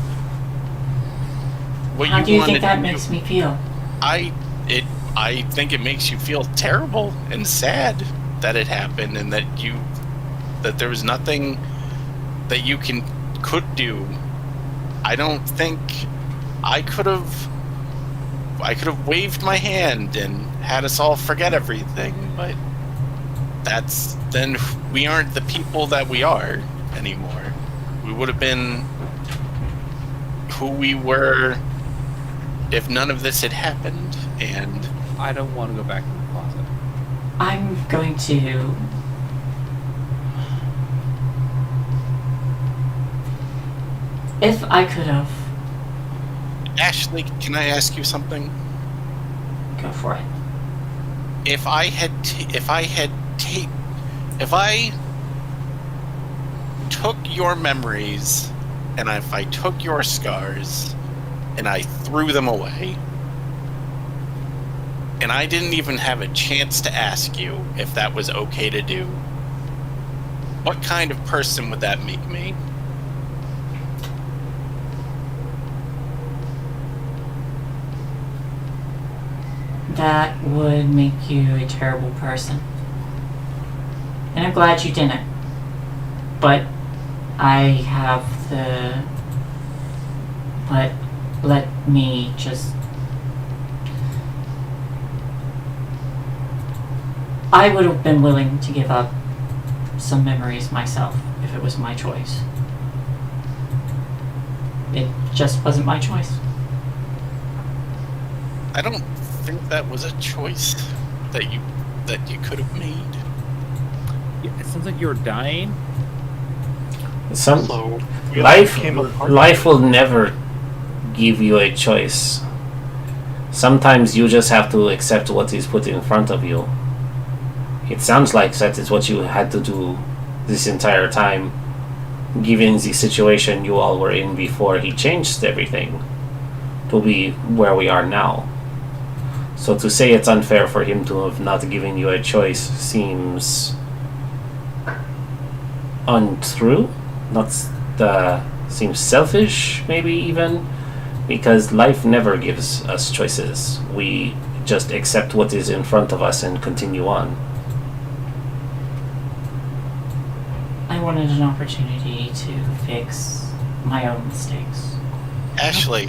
How do you think that makes me feel? I think it makes you feel terrible and sad that it happened, and that there was nothing that you could do. I don't think I could have waved my hand and had us all forget everything, but then we aren't the people that we are anymore. We would have been who we were if none of this had happened, and I don't want to go back to the closet. I'm going to... If I could have... Ashley, can I ask you something? Go for it. If I took your memories and if I took your scars and I threw them away, and I didn't even have a chance to ask you if that was okay to do, what kind of person would that make me? That would make you a terrible person. And I'm glad you didn't. But I have the... But let me just... I would have been willing to give up some memories myself if it was my choice. It just wasn't my choice. I don't think that was a choice that you could have made. Yeah, it sounds like you're dying. So, Life will never give you a choice. Sometimes you just have to accept what is put in front of you. It sounds like that is what you had to do this entire time, given the situation you all were in before he changed everything to be where we are now. So to say it's unfair for him to have not given you a choice seems untrue. Seems selfish, maybe even, because life never gives us choices. We just accept what is in front of us and continue on. I wanted an opportunity to fix my own mistakes. Ashley,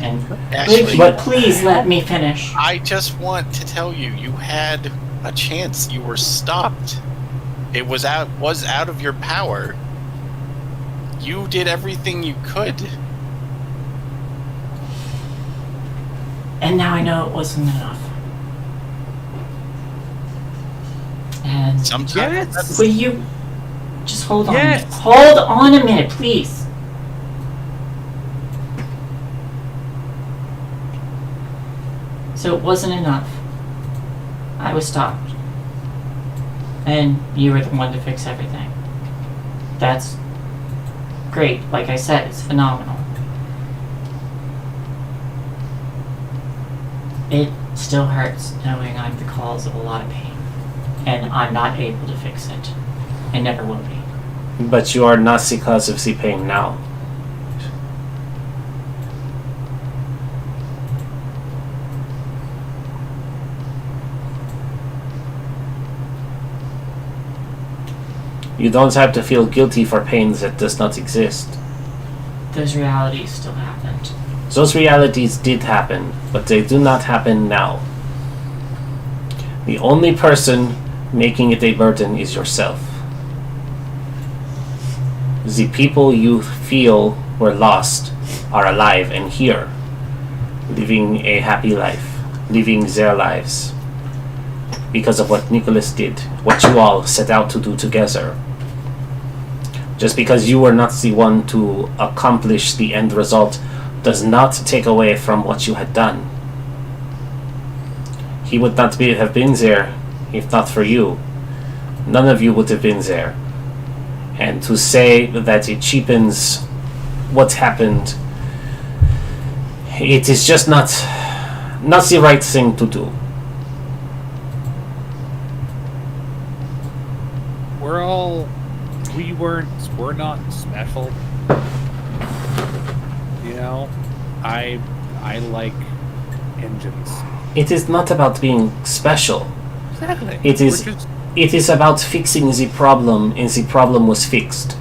But please let me finish. I just want to tell you, you had a chance. You were stopped. It was out of your power. You did everything you could. And now I know it wasn't enough. And Sometimes will you just hold on? Yes. Hold on a minute, please. So it wasn't enough. I was stopped. And you were the one to fix everything. That's great. Like I said, it's phenomenal. It still hurts knowing I'm the cause of a lot of pain. And I'm not able to fix it. I never will be. But you are not the cause of the pain now. You don't have to feel guilty for pain that does not exist. Those realities still happened. Those realities did happen, but they do not happen now. The only person making it a burden is yourself. The people you feel were lost are alive and here, living a happy life, living their lives. Because of what Nicholas did, what you all set out to do together. Just because you were not the one to accomplish the end result does not take away from what you had done. He would not have been there if not for you. None of you would have been there. And to say that it cheapens what happened, it is just not the right thing to do. We're not special. You know, I like engines. It is not about being special. Exactly. It is about fixing the problem, and the problem was fixed.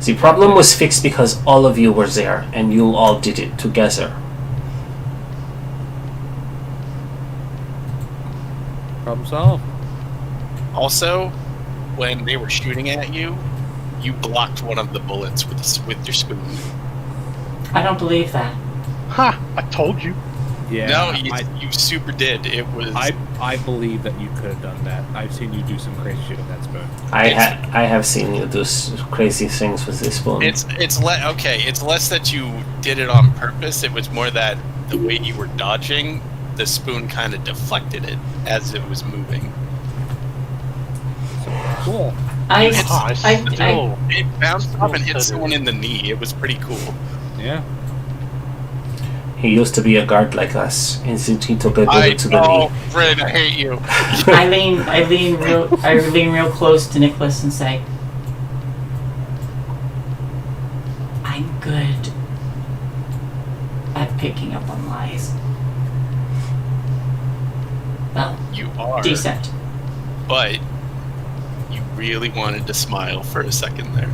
The problem was fixed because all of you were there, and you all did it together. Problem solved. Also, when they were shooting at you, you blocked one of the bullets with your spoon. I don't believe that. Ha! I told you. Yeah. No, you super did. It was. I believe that you could have done that. I've seen you do some crazy shit with that spoon. I have seen you do crazy things with this spoon. It's less that you did it on purpose. It was more that the way you were dodging, the spoon kind of deflected it as it was moving. Cool. It bounced off and hit someone in the knee. It was pretty cool. Yeah. He used to be a guard like us, and he took a bullet to the knee. Fred, I hate you. I lean real close to Nicholas and say, I'm good at picking up on lies. Well, You are. decent. But you really wanted to smile for a second there.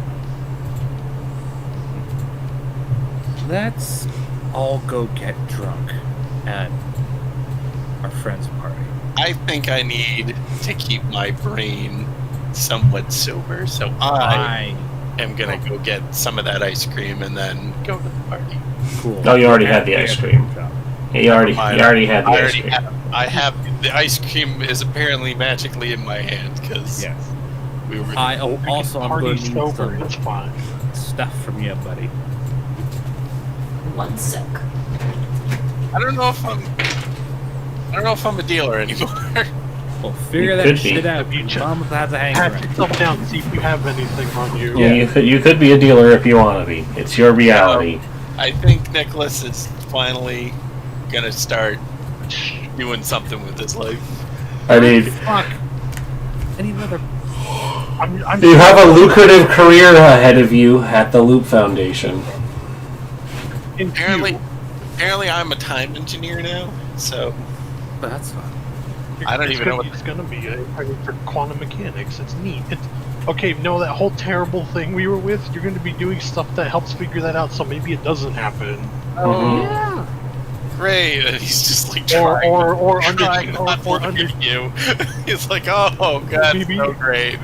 Let's all go get drunk at our friend's party. I think I need to keep my brain somewhat sober, so I am gonna go get some of that ice cream and then go to the party. Cool. Oh, you already had the ice cream. You already had the ice cream. I have the ice cream is apparently magically in my hand because we were. I'm going to need sober. It's fine. Stuff from you, buddy. 1 sec. I don't know if I'm a dealer anymore. Well, figure that shit out. Mom has to hang Pat around. yourself down and see if you have anything on you. Yeah, you could be a dealer if you want to be. It's your reality. I think Nicholas is finally gonna start doing something with his life. I mean, Fuck. Any other? you have a lucrative career ahead of you at the Loop Foundation. Apparently I'm a time engineer now, so But that's fine. I don't even know what it's gonna be for quantum mechanics. It's neat. Okay, no, that whole terrible thing we were with, you're going to be doing stuff that helps figure that out, so maybe it doesn't happen. Oh, yeah. Great. And he's just like Or under you. It's like, oh god, maybe, so great.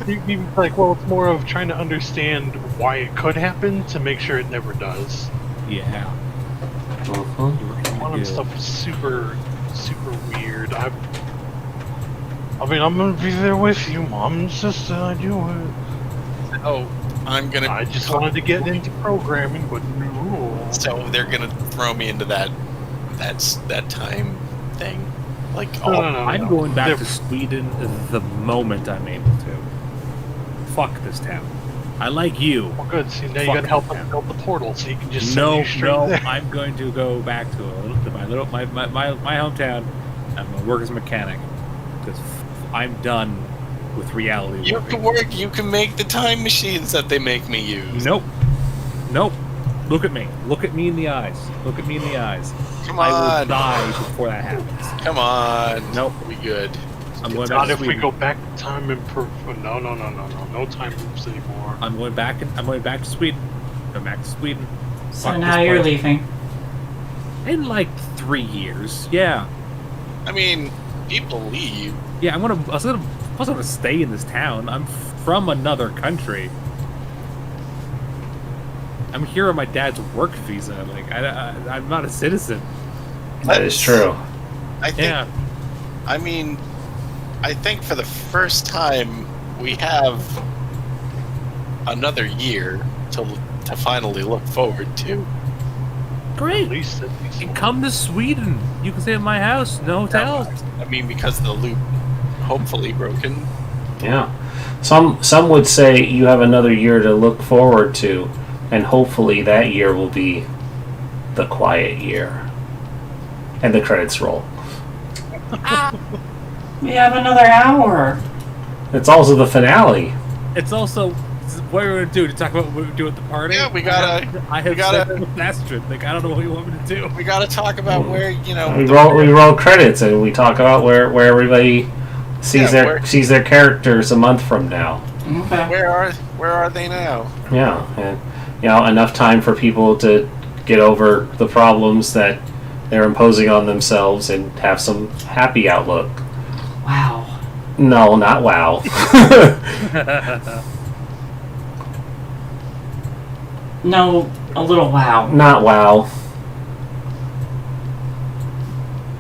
Maybe like, well, it's more of trying to understand why it could happen to make sure it never does. Yeah. Quantum stuff is super weird. I'm gonna be there with you, Mom and Sister. I do it. Oh, I just wanted to get into programming, but no. So they're gonna throw me into that time thing. Like, No. I'm going back to Sweden the moment I'm able to. Fuck this town. I like you. Well, good. See, now you gotta help them build the portal, so you can just send you straight there. I'm going to go back to my hometown. I'm gonna work as a mechanic because I'm done with reality. You can work. You can make the time machines that they make me use. Nope. Look at me. Look at me in the eyes. Look at me in the eyes. Come I on. will die before that happens. Come on. Nope. We good. I'm going Not back to if we Sweden. go back in time and no time loops anymore. I'm going back to Sweden. Going back to Sweden. So Fuck now this you're place. leaving. In like 3 years. Yeah. I mean, people leave. Yeah, I was gonna stay in this town. I'm from another country. I'm here on my dad's work visa. Like, I'm not a citizen. That is true. I think. Yeah. I mean, I think for the first time we have another year to finally look forward to. Great. At least And come to Sweden. You can stay at my house. No hotels. I mean, because the loop hopefully broken. Yeah. Some would say you have another year to look forward to, and hopefully that year will be the quiet year. And the credits roll. We have another hour. It's also the finale. It's also what we're gonna do to talk about what we do at the party. Yeah, we gotta. I have we gotta. sex with Astrid. Like, I don't know what you want me to do. We gotta talk about where We roll credits and we talk about where everybody sees their characters a month from now. Okay. Where are they now? Yeah, and enough time for people to get over the problems that they're imposing on themselves and have some happy outlook. Wow. No, not wow. No, a little wow. Not wow.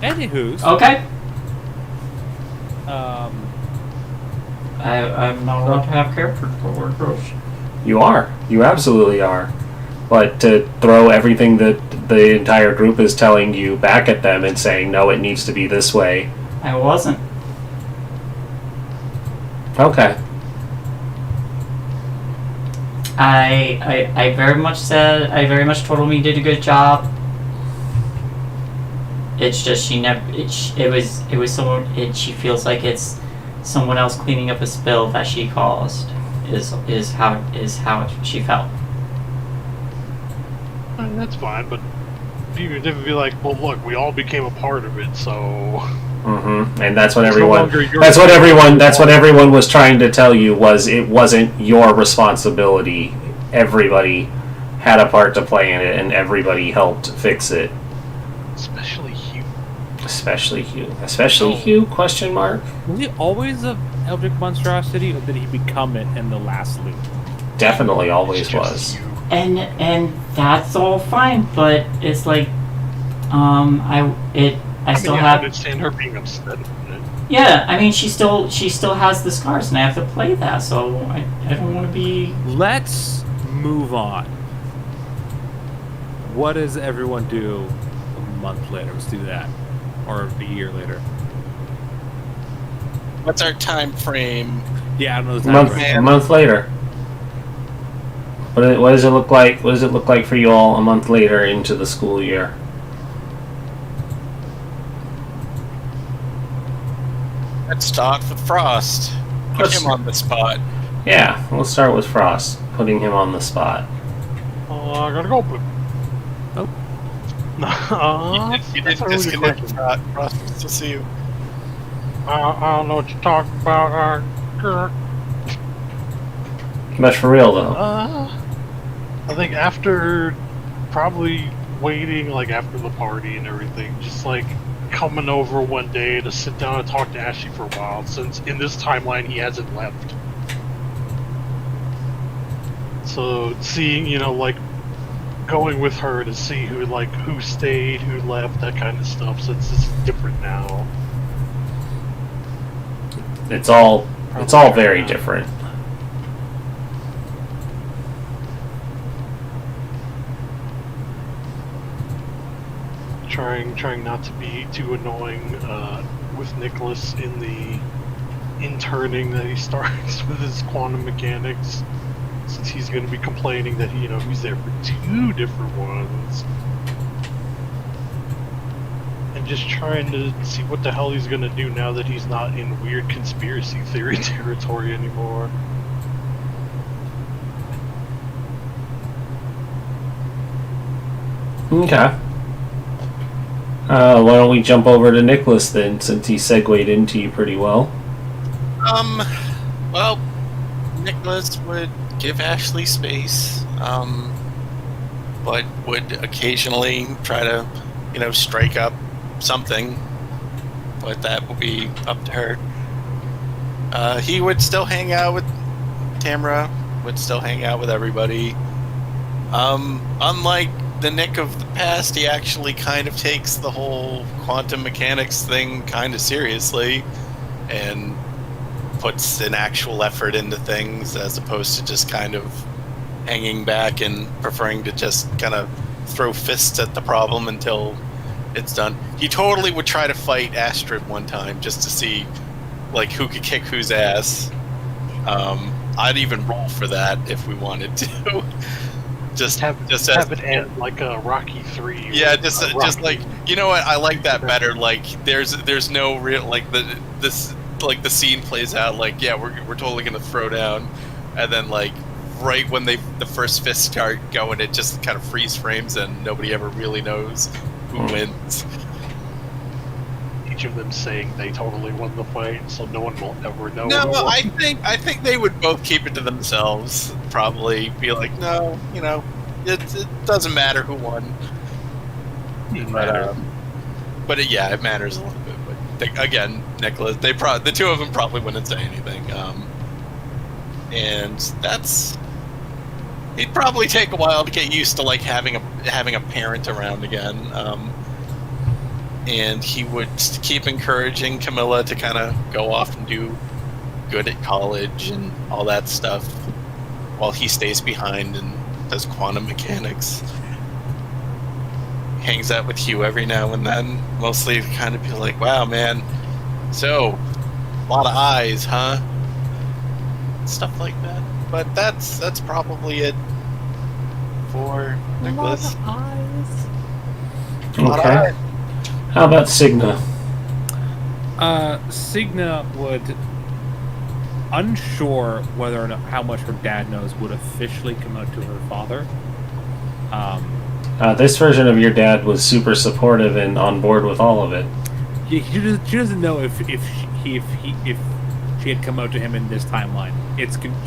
Anywho's. Okay. I'm not allowed to have character workers. You are. You absolutely are. But to throw everything that the entire group is telling you back at them and saying, no, it needs to be this way. I wasn't. Okay. I very much told him he did a good job. It's just she feels like it's someone else cleaning up a spill that she caused is how she felt. That's fine, but you could be like, well, look, we all became a part of it, so. Mm-hmm. And that's what It's everyone. no longer your That's what everyone. That's what everyone was trying to tell you was it wasn't your responsibility. Everybody had a part to play in it, and everybody helped fix it. Especially you. Especially Hugh. Especially Hugh? Question mark. Was he always a Eldritch monstrosity, or did he become it in the last loop? Definitely always was. And that's all fine, but it's like, I still have. I understand her being upset about it. Yeah, I mean, she still has the scars, and I have to play that, so I don't want to be. Let's move on. What does everyone do a month later? Let's do that, or a year later. What's our time frame? Yeah, I don't know the time frame. A month later. What does it look like? What does it look like for you all a month later into the school year? Let's start with Frost. Put him on the spot. Yeah, we'll start with Frost, putting him on the spot. I gotta go. Oh. You didn't disconnect Frost. We'll see you. I don't know what you're talking about. But for real though. I think after probably waiting like after the party and everything, just like coming over one day to sit down and talk to Ashley for a while, since in this timeline he hasn't left. So seeing, like going with her to see who stayed, who left, that kind of stuff, since it's different now. It's all very different. Trying not to be too annoying with Nicholas in the interning that he starts with his quantum mechanics, since he's going to be complaining that he's there for 2 different ones, and just trying to see what the hell he's going to do now that he's not in weird conspiracy theory territory anymore. Okay. Why don't we jump over to Nicholas then, since he segued into you pretty well? Well, Nicholas would give Ashley space, but would occasionally try to, strike up something, but that will be up to her. He would still hang out with Tamara, would still hang out with everybody. Unlike the Nick of the past, he actually kind of takes the whole quantum mechanics thing kind of seriously and puts an actual effort into things, as opposed to just kind of hanging back and preferring to just kind of throw fists at the problem until it's done. He totally would try to fight Astrid one time just to see who could kick whose ass. I'd even roll for that if we wanted to. Just have it end like a Rocky 3. Yeah, just you know what? I like that better. There's no real the scene plays out we're totally gonna throw down, and then right when the first fists start going, it just kind of freeze frames and nobody ever really knows who wins. Each of them saying they totally won the fight, so no one will ever know. No, I think they would both keep it to themselves. Probably be like, no, it doesn't matter who won. But it matters a little bit. But again, Nicholas, the two of them probably wouldn't say anything. And it'd probably take a while to get used to having a parent around again. And he would keep encouraging Camilla to kind of go off and do good at college and all that stuff, while he stays behind and does quantum mechanics. Hangs out with Hugh every now and then, mostly to kind of be like, wow, man, so a lot of eyes, huh? Stuff like that. But that's probably it for Nicholas. A lot of eyes. Okay. How about Signa? Signa would, unsure whether or not how much her dad knows, would officially come out to her father. This version of your dad was super supportive and on board with all of it. Yeah, she doesn't know if she had come out to him in this timeline.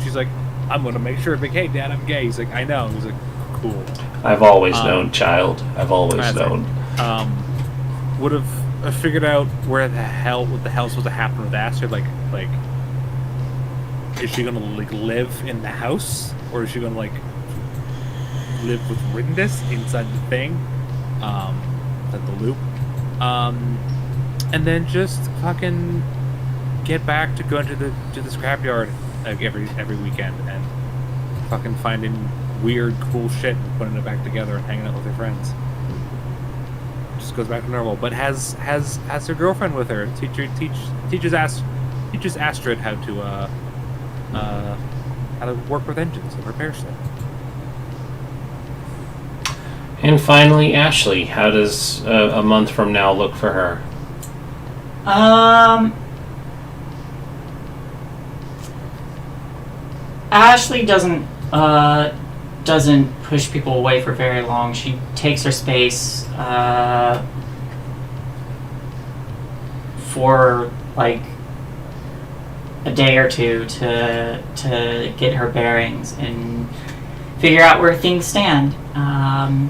She's like, I'm gonna make sure. Like, hey, Dad, I'm gay. He's like, I know. He's like, cool. I've always known, child. I've always known. Would have figured out what the hell's supposed to happen with Astrid? Like, is she gonna like live in the house, or is she gonna like live with Rindis inside the thing, inside the loop, and then just fucking get back to going to the scrapyard like every weekend and fucking finding weird, cool shit and putting it back together and hanging out with her friends. Just goes back to normal, but has her girlfriend with her. Teaches Astrid how to work with engines and repair stuff. And finally, Ashley. How does a month from now look for her? Ashley doesn't push people away for very long. She takes her space for like a day or two to get her bearings and figure out where things stand.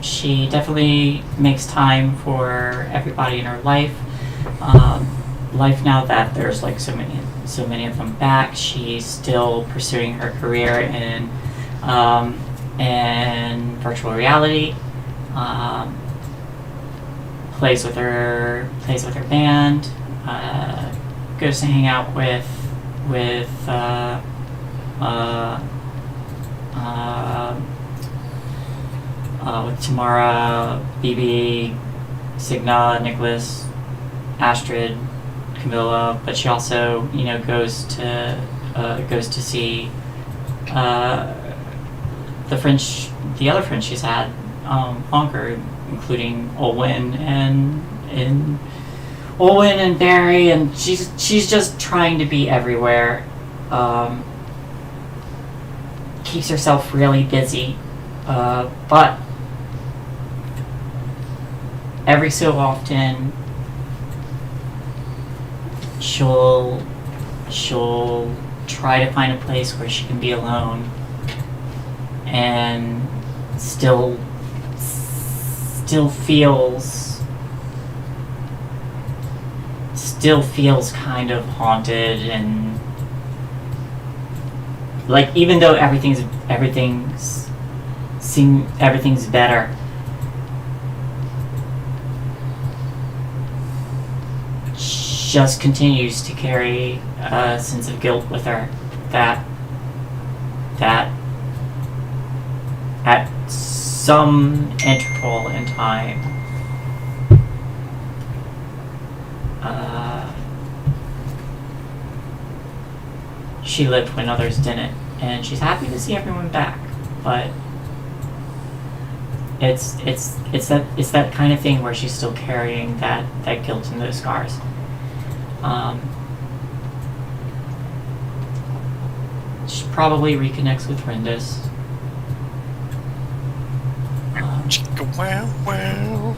She definitely makes time for everybody in her life. Life now that there's like so many of them back, she's still pursuing her career in virtual reality. Plays with her band. Goes to hang out with Tamara, BB, Signa, Nicholas, Astrid, Camilla, but she also, goes to see the other friends she's had longer, including Olwen and Barry, and she's just trying to be everywhere. Keeps herself really busy, but every so often she'll try to find a place where she can be alone and still feels kind of haunted, and like even though everything's better, just continues to carry a sense of guilt with her that at some interval in time she lived when others didn't, and she's happy to see everyone back, but it's that kind of thing where she's still carrying that guilt and those scars. She probably reconnects with Rindis. Wow, wow.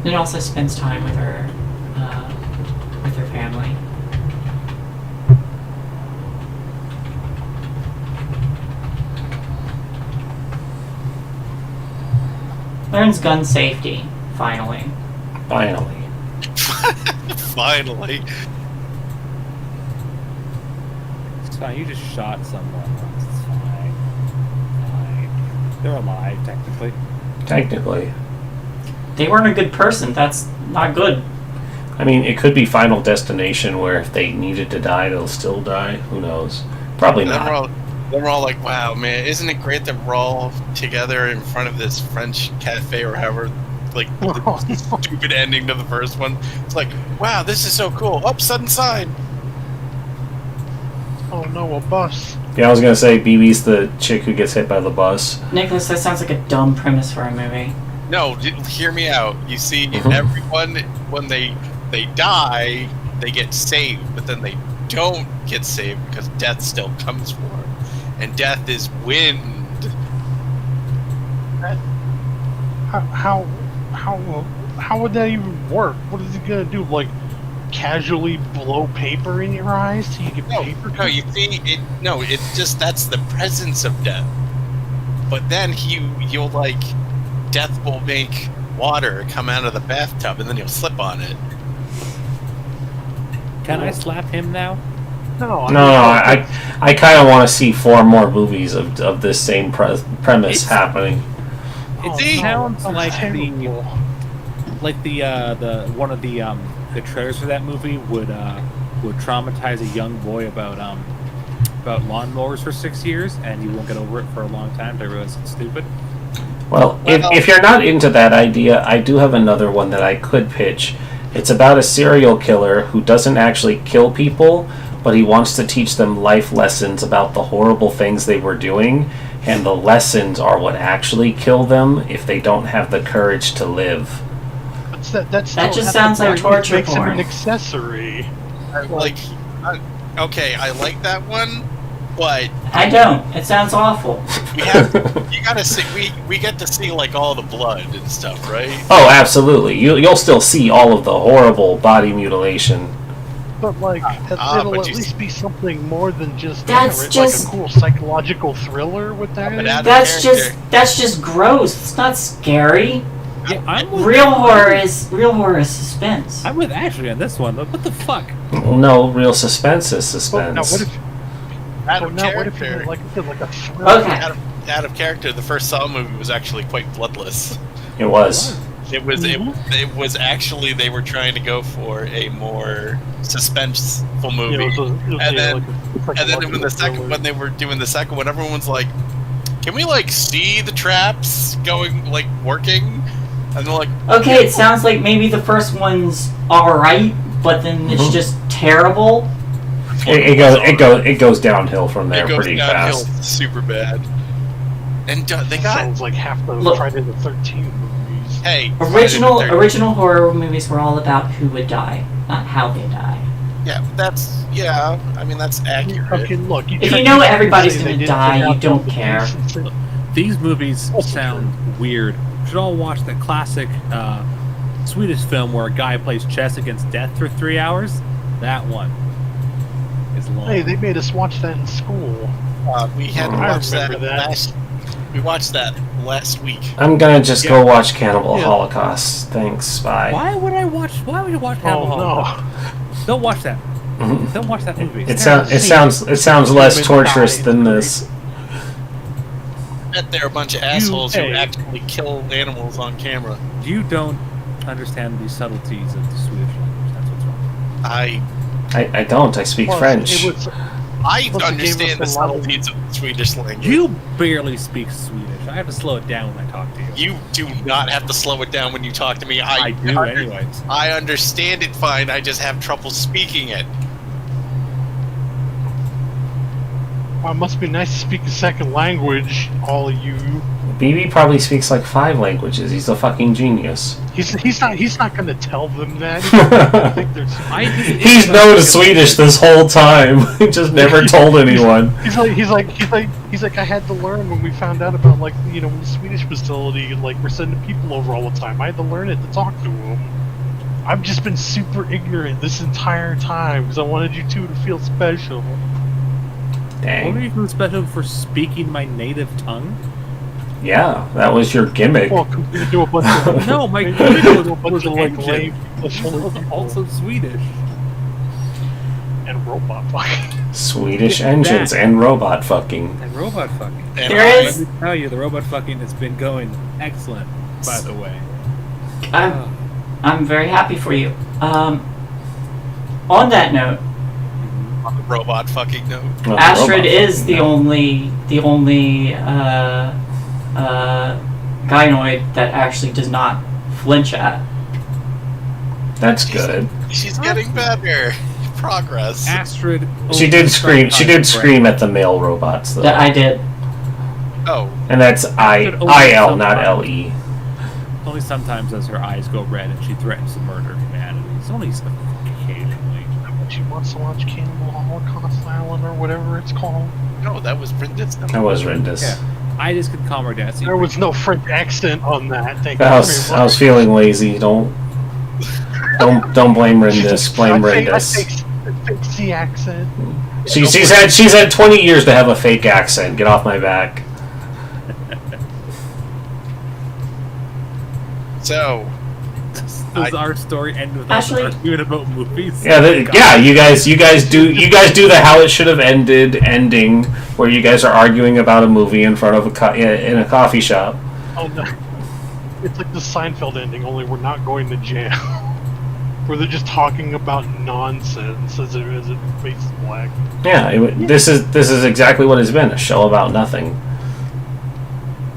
And also spends time with her family. Learns gun safety, finally. Finally. Finally. It's fine, you just shot someone once, it's fine. They're alive, technically. Technically. They weren't a good person, that's not good. I mean, it could be Final Destination, where if they needed to die, they'll still die. Who knows? Probably not. We're all like, wow, man, isn't it great that we're all together in front of this French cafe or however, like, the stupid ending to the first one. It's like, wow, this is so cool. Oh, sudden sign. Oh no, a bus. Yeah, I was gonna say, BB's the chick who gets hit by the bus. Nicholas, that sounds like a dumb premise for a movie. No, hear me out. You see, everyone, when they die, they get saved, but then they don't get saved because death still comes for them. And death is wind. How would that even work? What is he gonna do? Like, casually blow paper in your eyes till you get paper? No, you see, it's just that's the presence of death. But then you'll like, death will make water come out of the bathtub, and then you'll slip on it. Can I slap him now? No, I kind of want to see 4 more movies of this same premise happening. It sounds no, like terrible. the one of the trailers for that movie would traumatize a young boy about lawnmowers for 6 years, and he won't get over it for a long time. I realize it's stupid. Well, if you're not into that idea, I do have another one that I could pitch. It's about a serial killer who doesn't actually kill people, but he wants to teach them life lessons about the horrible things they were doing, and the lessons are what actually kill them if they don't have the courage to live. That just sounds like torture makes porn. him an accessory. Okay, I like that one, but I don't. It sounds awful. you gotta see. We get to see like all the blood and stuff, right? Oh, absolutely. You'll still see all of the horrible body mutilation. But like, it'll but at least be something more than just That's just like a cool psychological thriller with that. That's just gross. It's not scary. Yeah, real horror is suspense. I'm with Ashley on this one. What the fuck? No, real suspense is suspense. Now, what if you like a thriller? Okay. Out of character, the first Saw movie was actually quite bloodless. It was. It was actually, they were trying to go for a more suspenseful movie. And then when they were doing the second one, everyone was like, "Can we like see the traps going, like working?" And they're like, "Okay, it sounds like maybe the first one's alright, but then it's just terrible." It goes downhill from there pretty fast. Super bad. And they got sounds like half the Friday the 13th movies. Hey, original horror movies were all about who would die, not how they die. Yeah, I mean that's accurate. Okay, look, if you know everybody's going to die, you don't care. These movies sound weird. You should all watch the classic Swedish film where a guy plays chess against death for 3 hours. That one is long. Hey, they made us watch that in school. We had to watch that. We watched that last week. I'm gonna just go watch Cannibal Holocaust. Thanks, bye. Why would you watch Cannibal Holocaust? No. Don't watch that. Don't watch that movie. It sounds less torturous than this. I bet they're a bunch of assholes who actually kill animals on camera. You don't understand the subtleties of the Swedish language. That's what's wrong. I don't. I speak French. I understand the subtleties of the Swedish language. You barely speak Swedish. I have to slow it down when I talk to you. You do not have to slow it down when you talk to me. I do anyways. I understand it fine. I just have trouble speaking it. Well, it must be nice to speak a second language, all of you. BB probably speaks like 5 languages. He's a fucking genius. He's not going to tell them that. He's known Swedish this whole time. He just never told anyone. He's like I had to learn when we found out about when the Swedish facility we're sending people over all the time. I had to learn it to talk to them. I've just been super ignorant this entire time because I wanted you two to feel special. Dang. What are you feeling special for speaking my native tongue? Yeah, that was your gimmick. Well, compared to a bunch of no, my gimmick was a bunch of lame also Swedish and robot fucking. Swedish engines and robot fucking. And robot fucking. Let me tell you, the robot fucking has been going excellent. By the way, I'm very happy for you. On that note. On the robot fucking note. Astrid is the only gynoid that actually does not flinch at. That's good. She's getting better. Progress. Astrid. She did scream. She did scream at the male robots, though. That I did. Oh. And that's IL, not LE. Only sometimes does her eyes go red and she threatens to murder humanity. It's only occasionally. She wants to launch Cannibal Holocaust Island or whatever it's called. No, that was Rindis. That was Rindis. Yeah. I just could calm her down. There was no French accent on that. I was feeling lazy. Don't. Don't blame Rindis. Blame Rindis. Fix the accent. She's had 20 years to have a fake accent. Get off my back. So, does our story end with us Actually- arguing about movies? Yeah, you guys do the how it should have ended ending, where you guys are arguing about a movie in front of in a coffee shop. Oh no. It's like the Seinfeld ending, only we're not going to jail. Where they're just talking about nonsense as it faces black. Yeah, this is exactly what it's been, a show about nothing.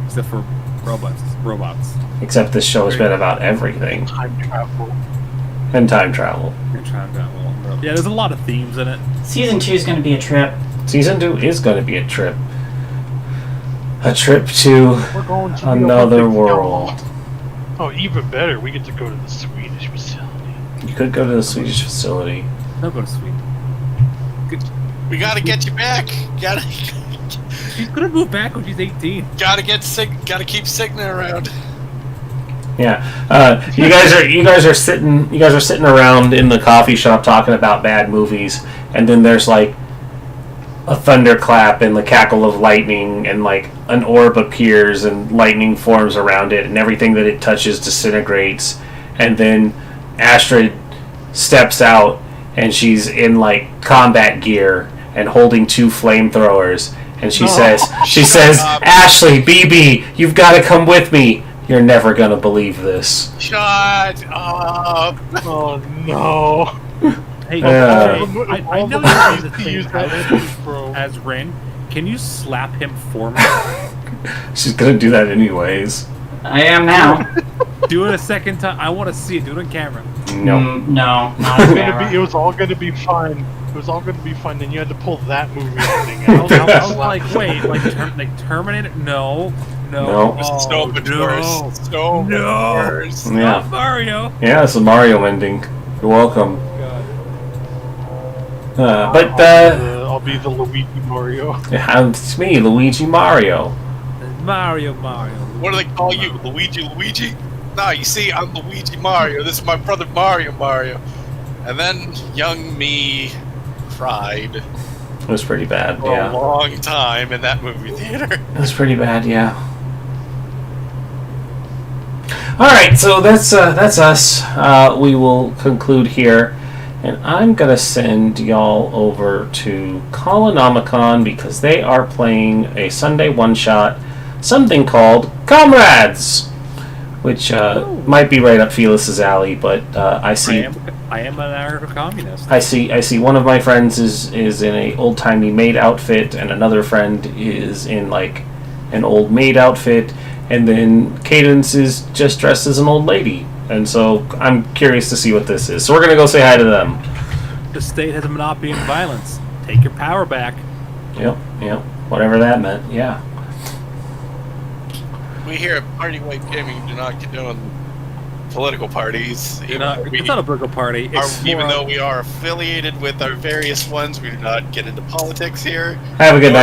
Except for robots. Except this show has been about everything. Time travel. And time travel. Yeah, there's a lot of themes in it. Season 2 is going to be a trip. Season 2 is going to be a trip. A trip to We're going to the another Olympics, world. y'all. Oh, even better, we get to go to the Swedish facility. You could go to the Swedish facility. Don't go to Sweden. we gotta get you back. She's gonna move back when she's 18. Gotta keep Cigna around. Yeah, you guys are sitting around in the coffee shop talking about bad movies, and then there's like a thunderclap and the cackle of lightning, and like an orb appears and lightning forms around it, and everything that it touches disintegrates, and then Astrid steps out, and she's in like combat gear and holding 2 flamethrowers, and she says, Ashley, BB, you've got to come with me. You're never gonna believe this. Shut up! Oh no! Hey, I know you the thing as Rin. Can you slap him for me? She's gonna do that anyways. I am now. Do it a second time. I want to see it. Do it on camera. No. No, not on camera. It was all gonna be fine. It was all gonna be fine, and you had to pull that movie ending out. I was like, wait, like Terminator? No. Stop it first. Stop it first. Yeah. Not Mario. Yeah, it's a Mario ending. You're welcome. I'll be the Luigi Mario. It's me, Luigi Mario. Mario. What do they call you? Luigi? No, you see, I'm Luigi Mario. This is my brother Mario. And then young me cried It was pretty bad, for yeah. a long time in that movie theater. It was pretty bad, yeah. Alright, so that's us. We will conclude here. And I'm going to send y'all over to Colonomicon because they are playing a Sunday one-shot, something called Comrades, which might be right up Felix's alley, but I see... I am an anarcho-communist. I see one of my friends is in a old-timey maid outfit, and another friend is in, like, an old maid outfit, and then Cadence is just dressed as an old lady. And so I'm curious to see what this is. So we're going to go say hi to them. The state has a monopoly in violence. Take your power back. Yep. Whatever that meant, yeah. We here at Party White Gaming do not condone political parties. It's not a political party. Even though we are affiliated with our various ones, we do not get into politics here. Have a good night.